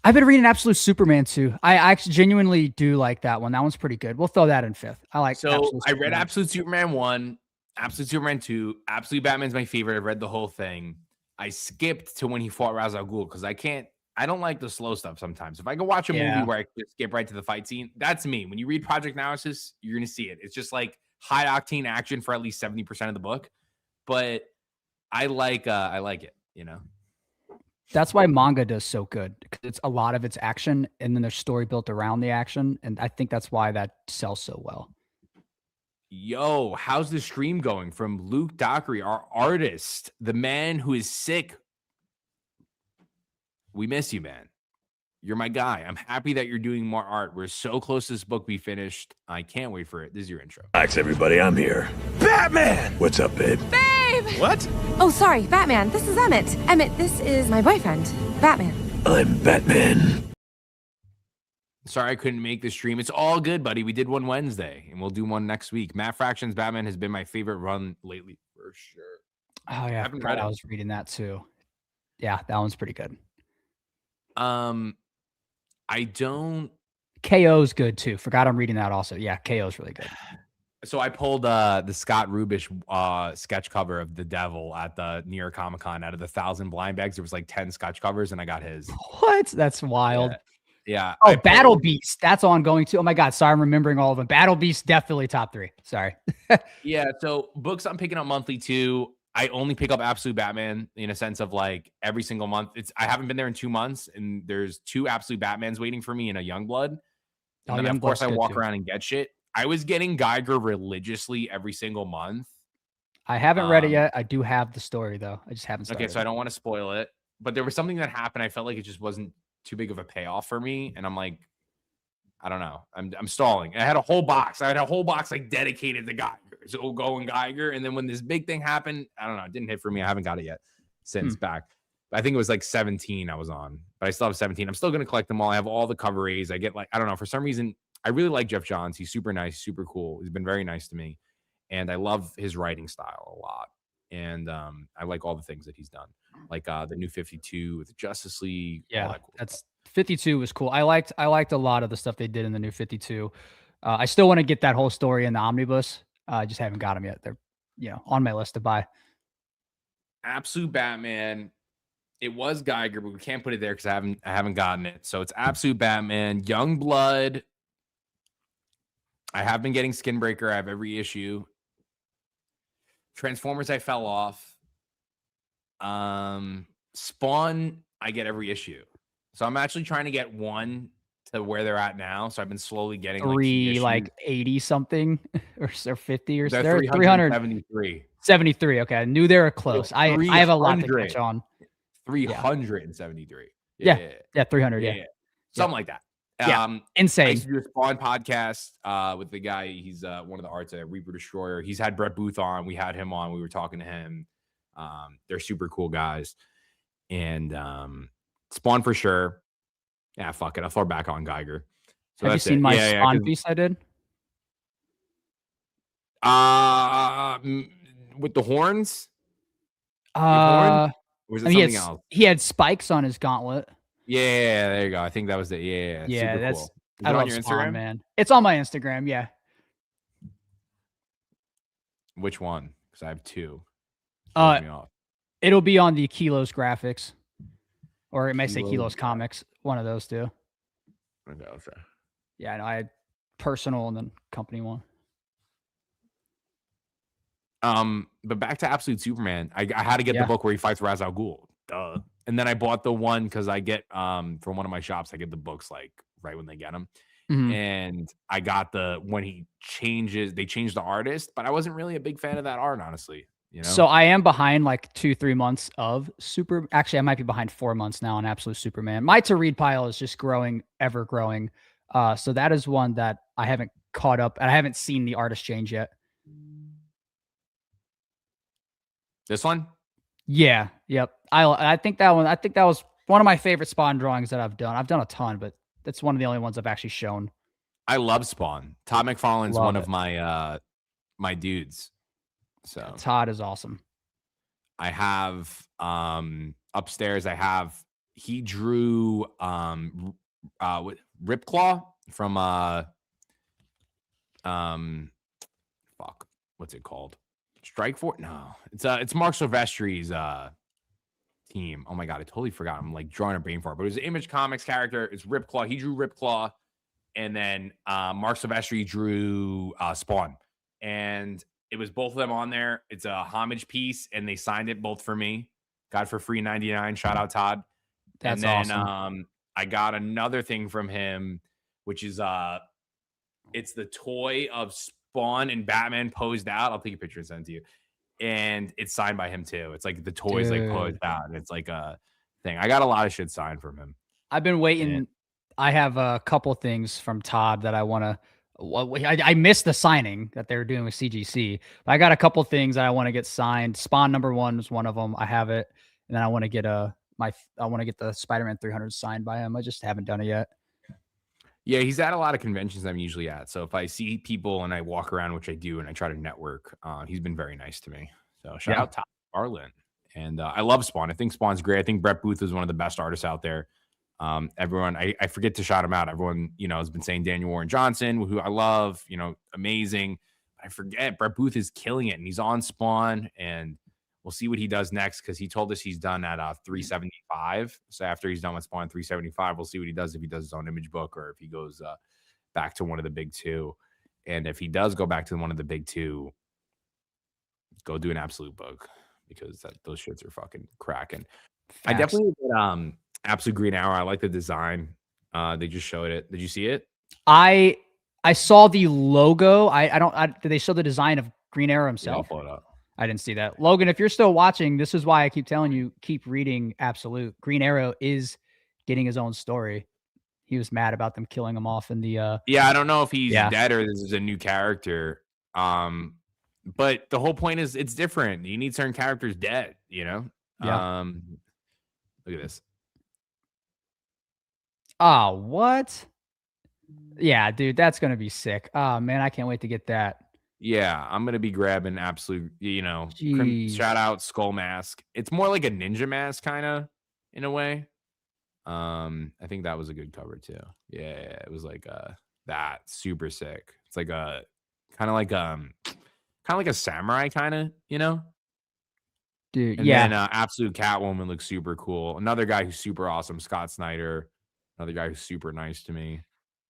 I've been reading Absolute Superman too. I actually genuinely do like that one. That one's pretty good. We'll throw that in 5th. I like. So I read Absolute Superman 1, Absolute Superman 2, Absolute Batman's my favorite. I've read the whole thing. I skipped to when he fought Ra's al Ghul because I don't like the slow stuff sometimes. If I go watch a movie where I just skip right to the fight scene, that's me. When you read Project Analysis, you're gonna see it. It's just like high octane action for at least 70% of the book. But I like it, That's why manga does so good, because it's a lot of its action and then there's story built around the action. And I think that's why that sells so well. Yo, how's the stream going from Luke Dockery, our artist, the man who is sick? We miss you, man. You're my guy. I'm happy that you're doing more art. We're so close to this book be finished. I can't wait for it. This is your intro. Thanks, everybody. I'm here. Batman! What's up, babe? Babe! What? Oh, sorry, Batman. This is Emmett. Emmett, this is my boyfriend, Batman. I'm Batman. Sorry I couldn't make the stream. It's all good, buddy. We did one Wednesday, and we'll do one next week. Matt Fraction's Batman has been my favorite run lately, for sure. Oh, yeah. I was reading that too. Yeah, that one's pretty good. I don't. KO's good too. Forgot I'm reading that also. Yeah, KO's really good. So I pulled the Scott Rubish sketch cover of the Devil at the New York Comic Con. Out of the 1,000 blind bags, there was like 10 sketch covers, and I got his. What? That's wild. Yeah. Oh, Battle Beast. That's ongoing too. Oh my God. Sorry, I'm remembering all of them. Battle Beast, definitely top 3. Sorry. Yeah. So books I'm picking up monthly too. I only pick up Absolute Batman in a sense of like every single month. I haven't been there in 2 months, and there's 2 Absolute Batmans waiting for me and a Youngblood. And then of course I walk around and get shit. I was getting Geiger religiously every single month. I haven't read it yet. I do have the story though. I just haven't started. Okay, so I don't want to spoil it, but there was something that happened. I felt like it just wasn't too big of a payoff for me, and I'm like, I don't know. I'm stalling. I had a whole box. Like dedicated to Geiger. So going Geiger, and then when this big thing happened, I don't know. It didn't hit for me. I haven't got it yet since back. I think it was like 17 I was on, but I still have 17. I'm still going to collect them all. I have all the cover A's. I get like, I don't know, for some reason, I really like Jeff Johns. He's super nice, super cool. He's been very nice to me, and I love his writing style a lot. And I like all the things that he's done, like the New 52 with the Justice League. Yeah, all that cool that's 52 was cool. I liked a lot of the stuff they did in the New 52. I still want to get that whole story in the omnibus. I just haven't got them yet. They're on my list to buy. Absolute Batman. It was Geiger, but we can't put it there because I haven't gotten it. So it's Absolute Batman, Youngblood. I have been getting Skinbreaker. I have every issue. Transformers, I fell off. Spawn, I get every issue. So I'm actually trying to get one to where they're at now. So I've been slowly getting 3 like 80 something or 50 or so. They're 373. 73. Okay, I knew they were close. I have a lot to catch on. 373. Yeah, 300. Yeah, something like that. Yeah, insane. I used to do a Spawn podcast with the guy. He's one of the arts at Reaper Destroyer. He's had Brett Booth on. We had him on. We were talking to him. They're super cool guys. And Spawn for sure. Yeah, fuck it. I'll throw back on Geiger. So have you seen my Spawn piece I did? With the horns? Or was it something else? He had spikes on his gauntlet. Yeah, there you go. I think that was it. Yeah, yeah. Super That's cool. I love on your Spawn, Instagram, man. It's on my Instagram. Yeah. Which one? Because I have 2. Me off. It'll be on the Kilos graphics, or it may say Kilos Kilos Comics. One of those two. Okay. Yeah, I know. I had personal and then company one. But back to Absolute Superman. I had to get the book where he fights Ra's al Ghul. Duh. And then I bought the one because I get from one of my shops. I get the books like right when they get them. And I got when they changed the artist, but I wasn't really a big fan of that art, honestly. You know? So I am behind like 2-3 months of actually, I might be behind 4 months now on Absolute Superman. My to read pile is just growing, ever growing. So that is one that I haven't caught up, and I haven't seen the artist change yet. This one? Yeah. Yep. I think that one. I think that was one of my favorite Spawn drawings that I've done. I've done a ton, but that's one of the only ones I've actually shown. I love Spawn. Todd McFarlane's one of my my dudes. So Todd is awesome. I have upstairs. He drew Ripclaw from what's it called? Strike Force? No, it's Mark Silvestri's team. Oh my god, I totally forgot. I'm like drawing a brain fart, but it was an Image Comics character. It's Ripclaw. He drew Ripclaw, and then Mark Silvestri drew Spawn, and it was both of them on there. It's a homage piece, and they signed it both for me. Got it for free 99. Shout out Todd. That's and then, awesome. I got another thing from him, which is it's the toy of Spawn and Batman posed out. I'll take a picture and send it to you. And it's signed by him too. It's like the toys like posed out, and it's like a thing. I got a lot of shit signed from him. I've been waiting. And I have a couple things from Todd that I want to. I missed the signing that they were doing with CGC, but I got a couple things that I want to get signed. Spawn #1 is one of them. I have it, and then I want to get I want to get the Spider-Man 300 signed by him. I just haven't done it yet. Yeah, he's at a lot of conventions I'm usually at. So if I see people and I walk around, which I do, and I try to network, he's been very nice to me. So shout out to Arlen. And I love Spawn. I think Spawn's great. I think Brett Booth is one of the best artists out there. Everyone, I forget to shout him out. Everyone, has been saying Daniel Warren Johnson, who I love, amazing. I forget Brett Booth is killing it, and he's on Spawn, and we'll see what he does next, because he told us he's done at 375. So after he's done with Spawn 375, we'll see what he does, if he does his own image book or if he goes back to one of the big two. And if he does go back to one of the big two, go do an Absolute book, because those shits are fucking cracking. Facts. I definitely did Absolute Green Arrow. I like the design. They just showed it. Did you see it? I saw the logo. Did they show the design of Green Arrow himself? Yeah, I'll pull it up. I didn't see that. Logan, if you're still watching, this is why I keep telling you, keep reading Absolute. Green Arrow is getting his own story. He was mad about them killing him off in the Yeah, I don't know if he's dead or this is a new character. But the whole point is it's different. You need certain characters dead, Yeah. Look at this. Oh, what? Yeah, dude, that's gonna be sick. Oh man, I can't wait to get that. Yeah, I'm gonna be grabbing Absolute, shout out Skull Mask. It's more like a ninja mask, kind of, in a way. I think that was a good cover too. Yeah, it was like that super sick. It's like a kind of like a samurai kind of, Dude, and then Absolute Catwoman looks super cool. Another guy who's super awesome, Scott Snyder. Another guy who's super nice to me.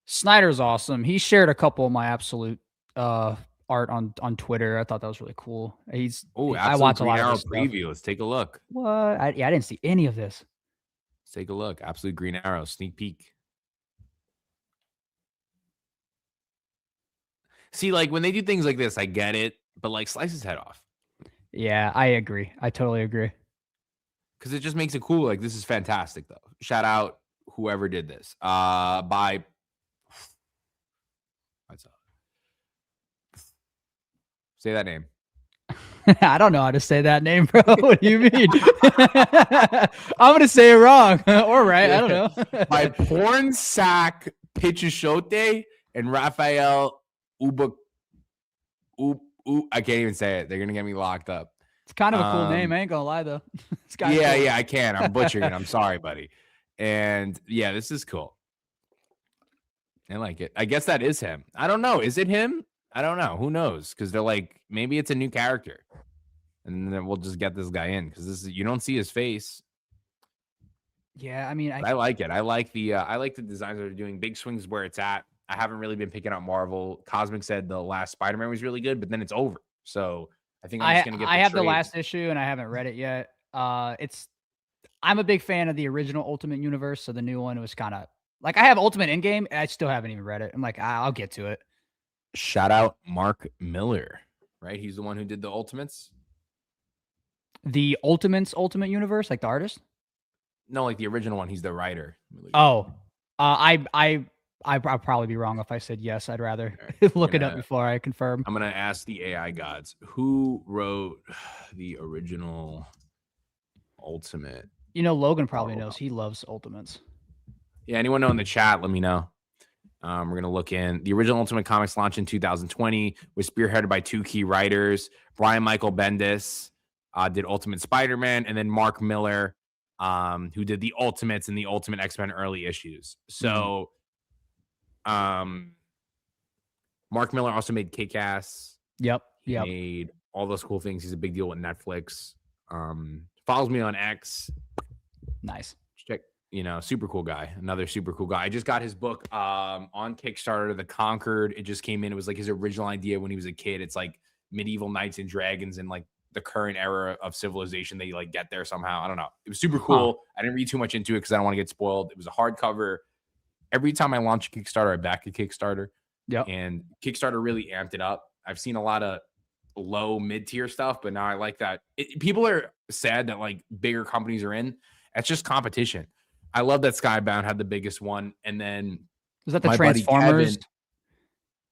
Snyder's awesome. He shared a couple of my Absolute art on Twitter. I thought that was really cool. I watch a lot of his preview. Let's take a look. What? I didn't see any of this. Let's take a look. Absolute Green Arrow sneak peek. See, like when they do things like this, I get it, but like slice his head off. Yeah, I agree. I totally agree. Because it just makes it cool. Like, this is fantastic, though. Shout out whoever did this. By say that name. I don't know how to say that name, bro. What do you mean? I'm gonna say it wrong or right. I don't know. By Porn Sack Pichichote and Raphael Uba. I can't even say it. They're gonna get me locked up. It's kind of a cool name. I ain't gonna lie though. It's cool. Yeah, I can. I'm butchering it. I'm sorry, buddy. And yeah, this is cool. I like it. I guess that is him. I don't know. Is it him? I don't know. Who knows? Because they're like, maybe it's a new character. and then we'll just get this guy in because this is you don't see his face. Yeah, I mean, But I like it. I like the designs that are doing. Big Swing's where it's at. I haven't really been picking up Marvel. Cosmic said the last Spider-Man was really good, but then it's over. So I think I'm just gonna get. I have the trade. last issue and I haven't read it yet. I'm a big fan of the original Ultimate Universe, so the new one was kind of like I have Ultimate Endgame and I still haven't even read it. I'm like, I'll get to it. Shout out Mark Miller, right? He's the one who did the Ultimates. The Ultimate Universe, like the artist? No, like the original one. He's the writer. Oh, I'll probably be wrong if I said yes. I'd rather look it up before I confirm. I'm gonna ask the AI gods who wrote the original Ultimate. You know, Logan probably knows. He loves Ultimates. Yeah, anyone know in the chat? Let me know. We're gonna look in. The original Ultimate Comics launched in 2020, was spearheaded by 2 key writers. Brian Michael Bendis did Ultimate Spider-Man, and then Mark Miller, who did the Ultimates and the Ultimate X-Men early issues. So, Mark Miller also made Kick-Ass. Yep. He made all those cool things. He's a big deal with Netflix. Follows me on X. Nice. Check. Super cool guy. Another super cool guy. I just got his book on Kickstarter, The Conquered. It just came in. It was like his original idea when he was a kid. It's like medieval knights and dragons and like the current era of civilization. They like get there somehow. I don't know. It was super cool. I didn't read too much into it because I don't want to get spoiled. It was a hardcover. Every time I launch a Kickstarter, I back a Kickstarter. Yeah. And Kickstarter really amped it up. I've seen a lot of low mid-tier stuff, but now I like that. People are sad that like bigger companies are in. It's just competition. I love that Skybound had the biggest one, and then was that the Transformers?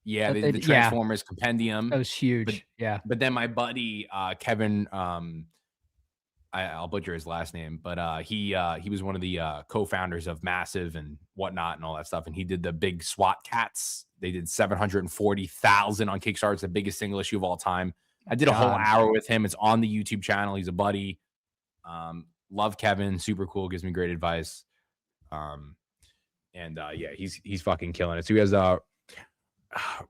Yeah, they did the Transformers compendium. That was huge. But then my buddy Kevin, I'll butcher his last name, but he was one of the co-founders of Massive and whatnot and all that stuff, and he did the big SWAT Cats. They did 740,000 on Kickstarter. It's the biggest single issue of all time. I did a whole hour with him. It's on the YouTube channel. He's a buddy. Love Kevin. Super cool. Gives me great advice. Yeah, he's fucking killing it. So he has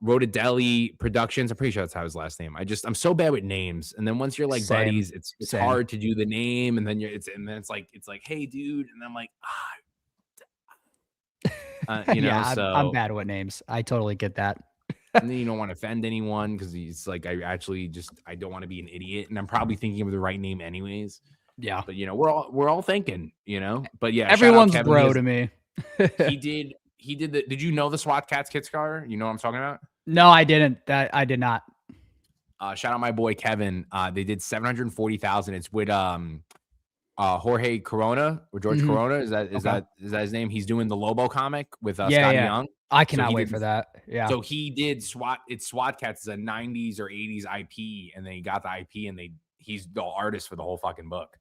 Rotadeli Productions. I'm pretty sure that's how his last name. I'm so bad with names. And then once you're like buddies, it's hard to do the name. And then it's like, hey dude. And I'm like, I'm bad with names. I totally get that. And then you don't want to offend anyone because he's like, I don't want to be an idiot. And I'm probably thinking of the right name anyways. Yeah. But we're all thinking, but yeah, everyone's bro to me. He did did you know the SWAT Cats Kickstarter? You know what I'm talking about? No, I didn't. I did not. Shout out my boy Kevin. They did 740,000. It's with Jorge Corona or George Corona. Is that his name? He's doing the Lobo comic with Scotty Young. I cannot wait for that. Yeah. So he did SWAT Cats is a 90s or 80s IP, and then he got the IP, and he's the artist for the whole fucking book.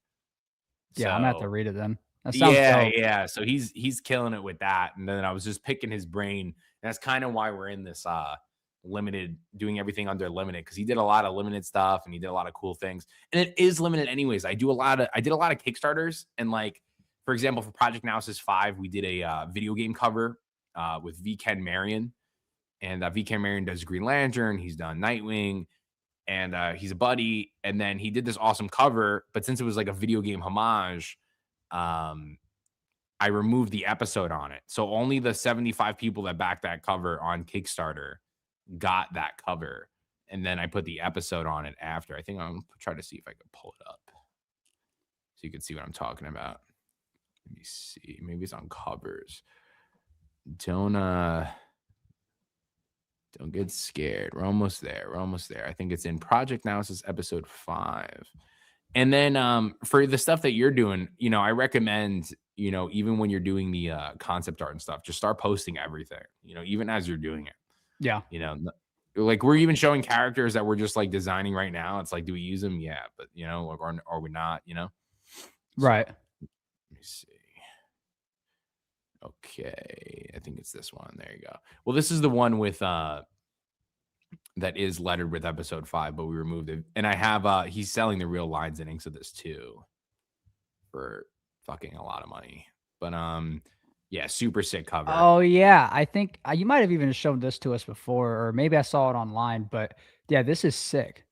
Yeah, I'm gonna have to read it then. That sounds dope. Yeah. So he's killing it with that. And then I was just picking his brain. And that's kind of why we're in this limited, doing everything under limited, because he did a lot of limited stuff and he did a lot of cool things. And it is limited anyways. I did a lot of Kickstarters, and like, for example, for Project Analysis 5, we did a video game cover with V. Ken Marion. And V. Ken Marion does Green Lantern. He's done Nightwing. And he's a buddy. And then he did this awesome cover. But since it was like a video game homage, I removed the episode on it. So only the 75 people that backed that cover on Kickstarter got that cover. And then I put the episode on it after. I think I'm going to try to see if I can pull it up so you can see what I'm talking about. Let me see. Maybe it's on covers. Don't get scared. We're almost there. I think it's in Project Analysis episode 5. And then for the stuff that you're doing, I recommend, even when you're doing the concept art and stuff, just start posting everything, even as you're doing it. Yeah. Like we're even showing characters that we're just like designing right now. It's like, do we use them? Yeah. But, or we're not, Right. Let me see. Okay. I think it's this one. There you go. Well, this is the one with that is lettered with episode 5, but we removed it. And I have he's selling the real lines and inks of this too for fucking a lot of money. But yeah, super sick cover. Oh yeah, I think you might have even shown this to us before, or maybe I saw it online. But yeah, this is sick.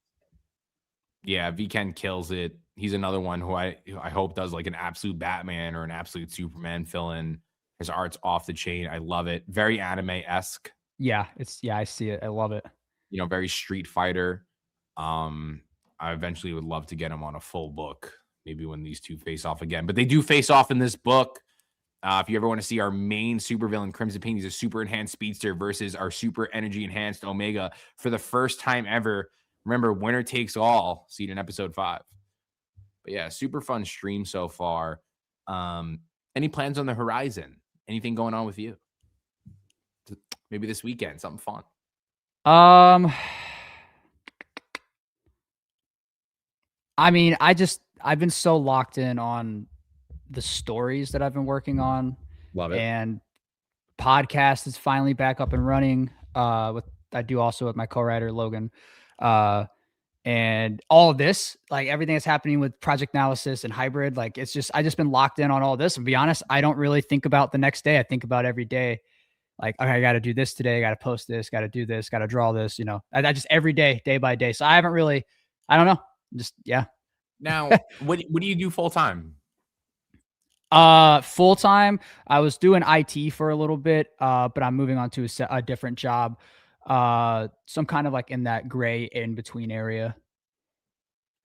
Yeah, Weekend kills it. He's another one who I hope does like an absolute Batman or an absolute Superman fill in. His art's off the chain. I love it. Very anime-esque, Yeah, I see it. I love it. very Street Fighter. I eventually would love to get him on a full book, maybe when these two face off again. But they do face off in this book. If you ever want to see our main supervillain, Crimson Pink, he's a super enhanced speedster versus our super energy enhanced Omega for the first time ever. Remember, winner takes all. See it in episode 5. But yeah, super fun stream so far. Any plans on the horizon? Anything going on with you? Maybe this weekend, something fun. I mean, I've been so locked in on the stories that I've been working on. Love it. And podcast is finally back up and running. I do also with my co-writer Logan. And all of this, like everything that's happening with Project Analysis and Hybrid, like I just been locked in on all this. And be honest, I don't really think about the next day. I think about every day. Like, okay, I got to do this today. I got to post this, got to do this, got to draw this, I just every day by day. So I haven't really, I don't know. Just, yeah. Now, what do you do full time? Full time, I was doing IT for a little bit, but I'm moving on to a different job. Some kind of like in that gray in between area.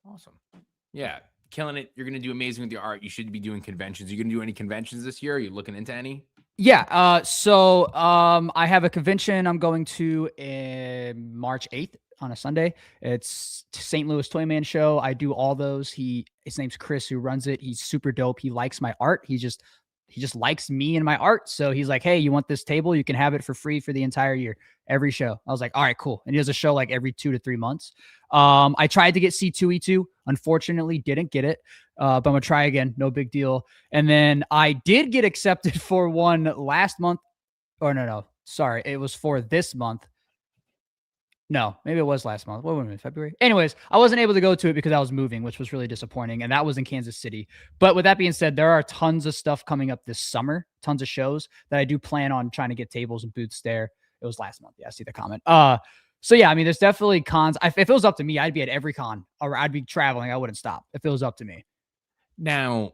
Awesome. Yeah, killing it. You're gonna do amazing with your art. You should be doing conventions. You gonna do any conventions this year? Are you looking into any? Yeah. So I have a convention I'm going to in March 8th on a Sunday. It's St. Louis Toyman Show. I do all those. His name's Chris, who runs it. He's super dope. He likes my art. He just likes me and my art. So he's like, hey, you want this table? You can have it for free for the entire year, every show. I was like, all right, cool. And he does a show like every 2 to 3 months. I tried to get C2E2, unfortunately didn't get it. But I'm gonna try again. No big deal. And then I did get accepted for one last month. Or no, sorry. It was for this month. No, maybe it was last month. What was it, February? Anyways, I wasn't able to go to it because I was moving, which was really disappointing. And that was in Kansas City. But with that being said, there are tons of stuff coming up this summer, tons of shows that I do plan on trying to get tables and booths there. It was last month. Yeah, I see the comment. So yeah, I mean, there's definitely cons. If it was up to me, I'd be at every con or I'd be traveling. I wouldn't stop if it was up to me. Now,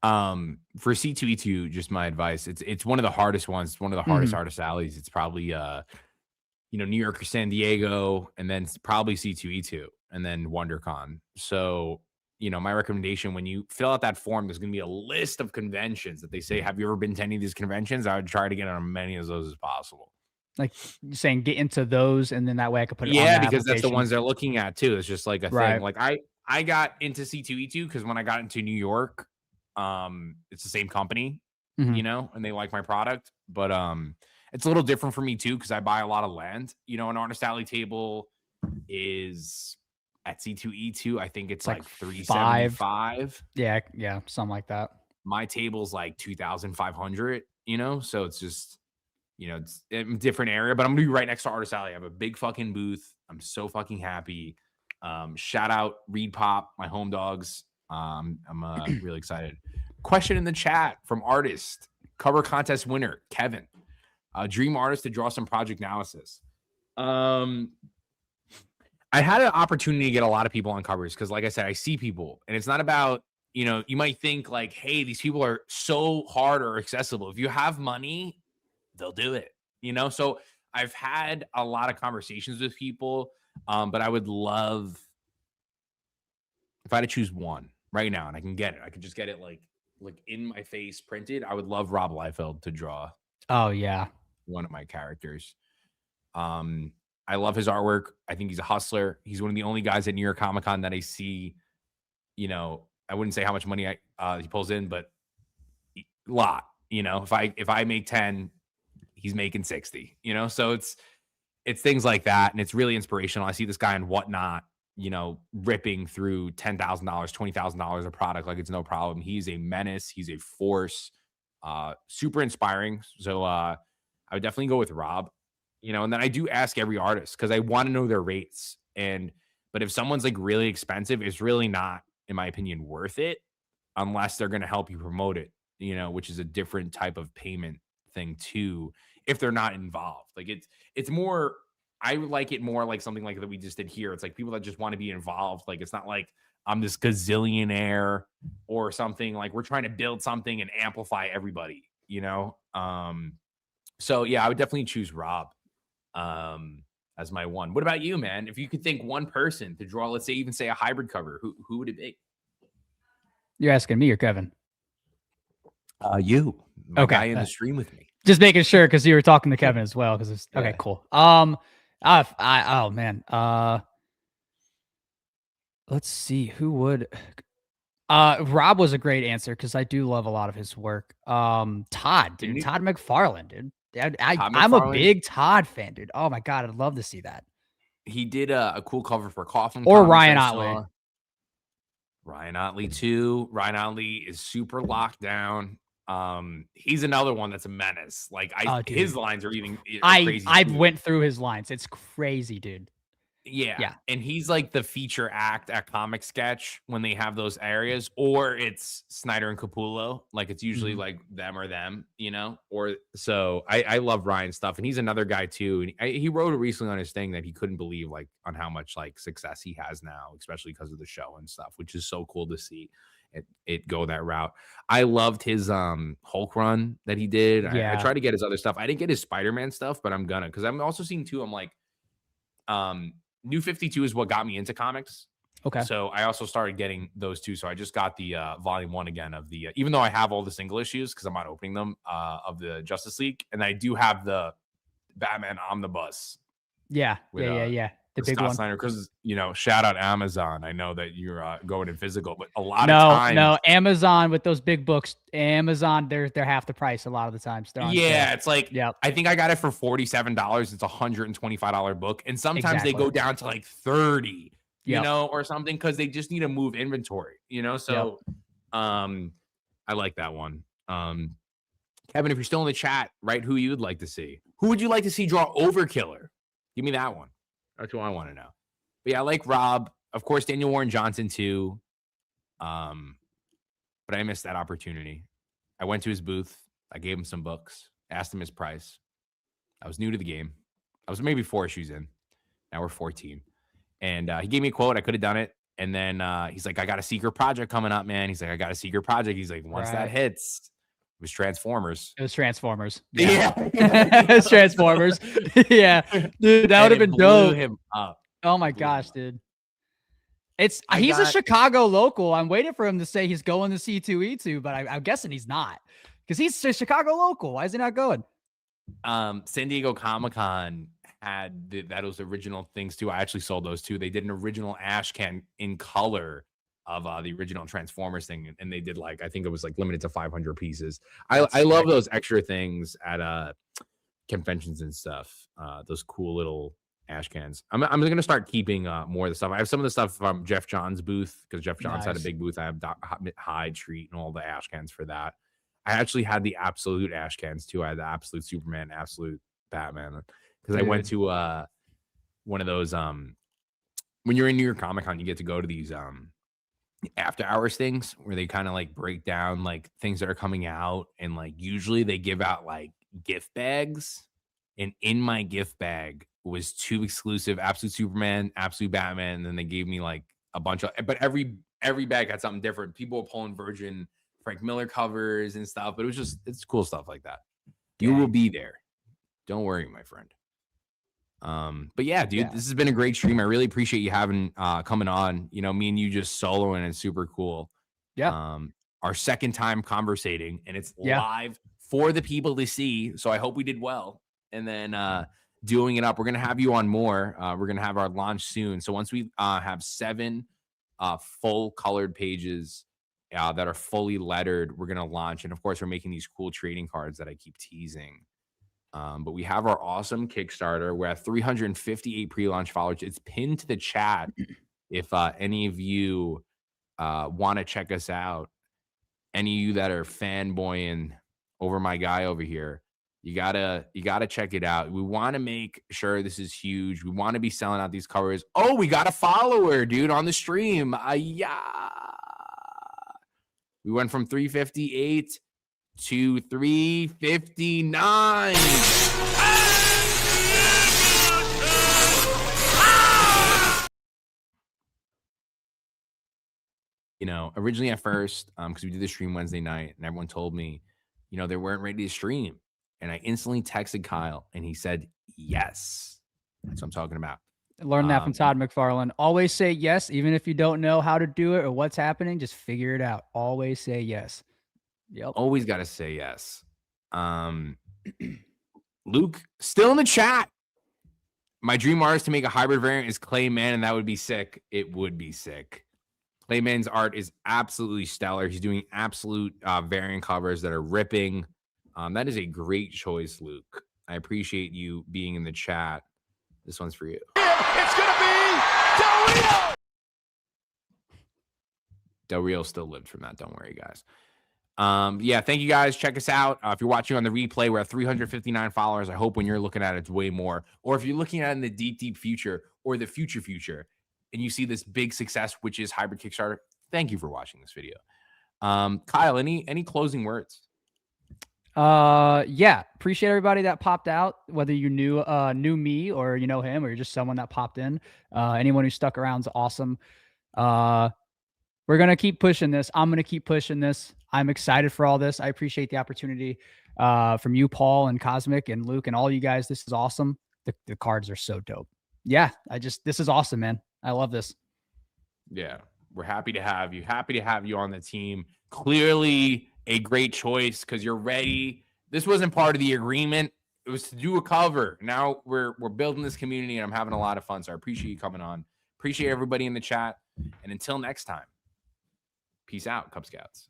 for C2E2, just my advice, it's one of the hardest ones. It's one of the hardest artist alleys. It's probably New York or San Diego, and then probably C2E2, and then WonderCon. So, my recommendation, when you fill out that form, there's going to be a list of conventions that they say, have you ever been to any of these conventions? I would try to get on as many of those as possible. Like you're saying, get into those, and then that way I could put it on Yeah, because that's the ones they're looking at too. It's just like a Right. thing. Like I got into C2E2 because when I got into New York, it's the same company, Mhm. and they like my product. But it's a little different for me too because I buy a lot of land. An artist alley table is at C2E2. I think it's like $375. Yeah, something like that. My table's like $2,500. So it's just. It's a different area, but I'm gonna be right next to Artist Alley. I have a big fucking booth. I'm so fucking happy. Shout out Reed Pop, my home dogs. I'm really excited. Question in the chat from artist, cover contest winner, Kevin. Dream artist to draw some Project Analysis. I had an opportunity to get a lot of people on covers because, like I said, I see people, and it's not about, you might think like, hey, these people are so hard or accessible. If you have money, they'll do it, So I've had a lot of conversations with people, but I would love if I had to choose one right now, and I can get it. I could just get it like in my face printed. I would love Rob Liefeld to draw. Oh yeah, one of my characters. I love his artwork. I think he's a hustler. He's one of the only guys at New York Comic Con that I see. I wouldn't say how much money he pulls in, but a lot. If I make 10. He's making 60, so it's things like that. And it's really inspirational. I see this guy in Whatnot, ripping through $10,000, $20,000 of product. Like it's no problem. He's a menace. He's a force, super inspiring. So, I would definitely go with Rob, and then I do ask every artist cause I want to know their rates. But if someone's like really expensive, it's really not, in my opinion, worth it unless they're going to help you promote it, which is a different type of payment thing too, if they're not involved. Like it's more, I like it more like something like that we just did here. It's like people that just want to be involved. Like, it's not like I'm this gazillionaire or something. Like, we're trying to build something and amplify everybody, you know? So yeah, I would definitely choose Rob as my one. What about you, man? If you could think one person to draw, let's say, even say a hybrid cover, who would it be? You're asking me or Kevin? You, my Okay. guy in the stream with me. Just making sure because you were talking to Kevin as well. Because Yeah. okay, cool. Oh man. Let's see who would. Rob was a great answer because I do love a lot of his work. Todd, dude, Todd McFarlane, dude. I'm a big Todd fan, dude. Oh my god, I'd love to see that. He did a cool cover for Coffin Or Comics Ryan I Otley. saw. Ryan Otley too. Ryan Otley is super locked down. He's another one that's a menace. Like his lines are even crazy. I went through his lines. It's crazy, dude. Yeah. And he's like the feature act at Comic Sketch when they have those areas, or it's Snyder and Capullo. Like, it's usually like them or them, you know? Or so I love Ryan's stuff. And he's another guy too. And he wrote it recently on his thing that he couldn't believe like on how much like success he has now, especially because of the show and stuff, which is so cool to see it go that route. I loved his Hulk run that he did. I tried to get his other stuff. I didn't get his Spider-Man stuff, but I'm gonna, because I'm also seeing too, I'm like, New 52 is what got me into comics. Okay. So I also started getting those two. So I just got the volume 1 again of the, even though I have all the single issues because I'm not opening them, of the Justice League. And I do have the Batman Omnibus. Yeah. With, The big Scott one. Snyder, because, you know, shout out Amazon. I know that you're going in physical, but a lot of times. No, Amazon with those big books, Amazon, they're half the price a lot of the times. They're on sale. It's like, I think I got it for $47. It's a $125 book. And sometimes they go down to like 30, you know, or something, because they just need to move inventory, you know? So I like that one. Kevin, if you're still in the chat, write who you would like to see. Who would you like to see draw Overkiller? Give me that one. That's what I want to know. But yeah, I like Rob. Of course, Daniel Warren Johnson too. But I missed that opportunity. I went to his booth. I gave him some books. Asked him his price. I was new to the game. I was maybe 4 issues in. Now we're 14. And he gave me a quote. I could have done it. And then he's like, I got a secret project coming up, man. He's like, I got a secret project. He's like, once that hits, it was Transformers. It was Transformers. Yeah. It was Transformers. Yeah. Dude, that would have been dope. Him up. Oh my gosh, dude. He's a Chicago local. I'm waiting for him to say he's going to C2E2, but I'm guessing he's not. Because he's a Chicago local. Why is he not going? San Diego Comic-Con had those original things too. I actually sold those too. They did an original ash can in color of the original Transformers thing, and they did like, I think it was like limited to 500 pieces. I love those extra things at conventions and stuff. Those cool little ash cans. I'm gonna start keeping more of the stuff. I have some of the stuff from Jeff John's booth, because Jeff John's had a big booth. I have Hyde Street and all the ash cans for that. I actually had the absolute ash cans too. I had the absolute Superman, absolute Batman, because I went to one of those when you're in New York Comic Con, you get to go to these after hours things where they kind of like break down like things that are coming out, and like usually they give out like gift bags, and in my gift bag was 2 exclusive Absolute Superman, Absolute Batman, and then they gave me like a bunch of, but every bag had something different. People were pulling Virgin Frank Miller covers and stuff, but it's cool stuff like that. You will be there, don't worry, my friend. But yeah, dude, this has been a great stream. I really appreciate you having coming on. You know, me and you just soloing, it's super cool. Our second time conversating, and it's live for the people to see, so I hope we did well. And then doing it up, we're gonna have you on more. We're gonna have our launch soon, so once we have 7 full colored pages that are fully lettered, we're gonna launch. And of course, we're making these cool trading cards that I keep teasing. But we have our awesome Kickstarter. We're at 358 pre-launch followers. It's pinned to the chat. If any of you want to check us out, any of you that are fanboying over my guy over here, you gotta check it out. We want to make sure this is huge. We want to be selling out these covers. Oh, we got a follower, dude, on the stream. We went from 358 to 359. you know, originally at first, because we did the stream Wednesday night and everyone told me, you know, they weren't ready to stream. And I instantly texted Kyle and he said, yes. That's what I'm talking about. Learn that from Todd McFarlane. Always say yes, even if you don't know how to do it or what's happening. Just figure it out. Always say yes. Yep. Always got to say yes. Luke, still in the chat. My dream artist to make a hybrid variant is Clayman, and that would be sick. It would be sick. Clayman's art is absolutely stellar. He's doing absolute variant covers that are ripping. That is a great choice, Luke. I appreciate you being in the chat. This one's for you. It's going to be Del Rio! Del Rio still lived from that. Don't worry, guys. Yeah, thank you guys. Check us out. If you're watching on the replay, we're at 359 followers. I hope when you're looking at it, it's way more. Or if you're looking at it in the deep future or the future, and you see this big success, which is Hybrid Kickstarter, thank you for watching this video. Kyle, any closing words? Yeah, appreciate everybody that popped out, whether you knew me or you know him or you're just someone that popped in. Anyone who stuck around is awesome. We're gonna keep pushing this. I'm gonna keep pushing this. I'm excited for all this. I appreciate the opportunity from you, Paul and Cosmic and Luke and all you guys. This is awesome. The cards are so dope. Yeah, this is awesome, man. I love this. Yeah, we're happy to have you. Happy to have you on the team. Clearly a great choice because you're ready. This wasn't part of the agreement. It was to do a cover. Now we're building this community and I'm having a lot of fun. So I appreciate you coming on. Appreciate everybody in the chat. And until next time, peace out, Cub Scouts.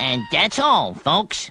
And that's all, folks.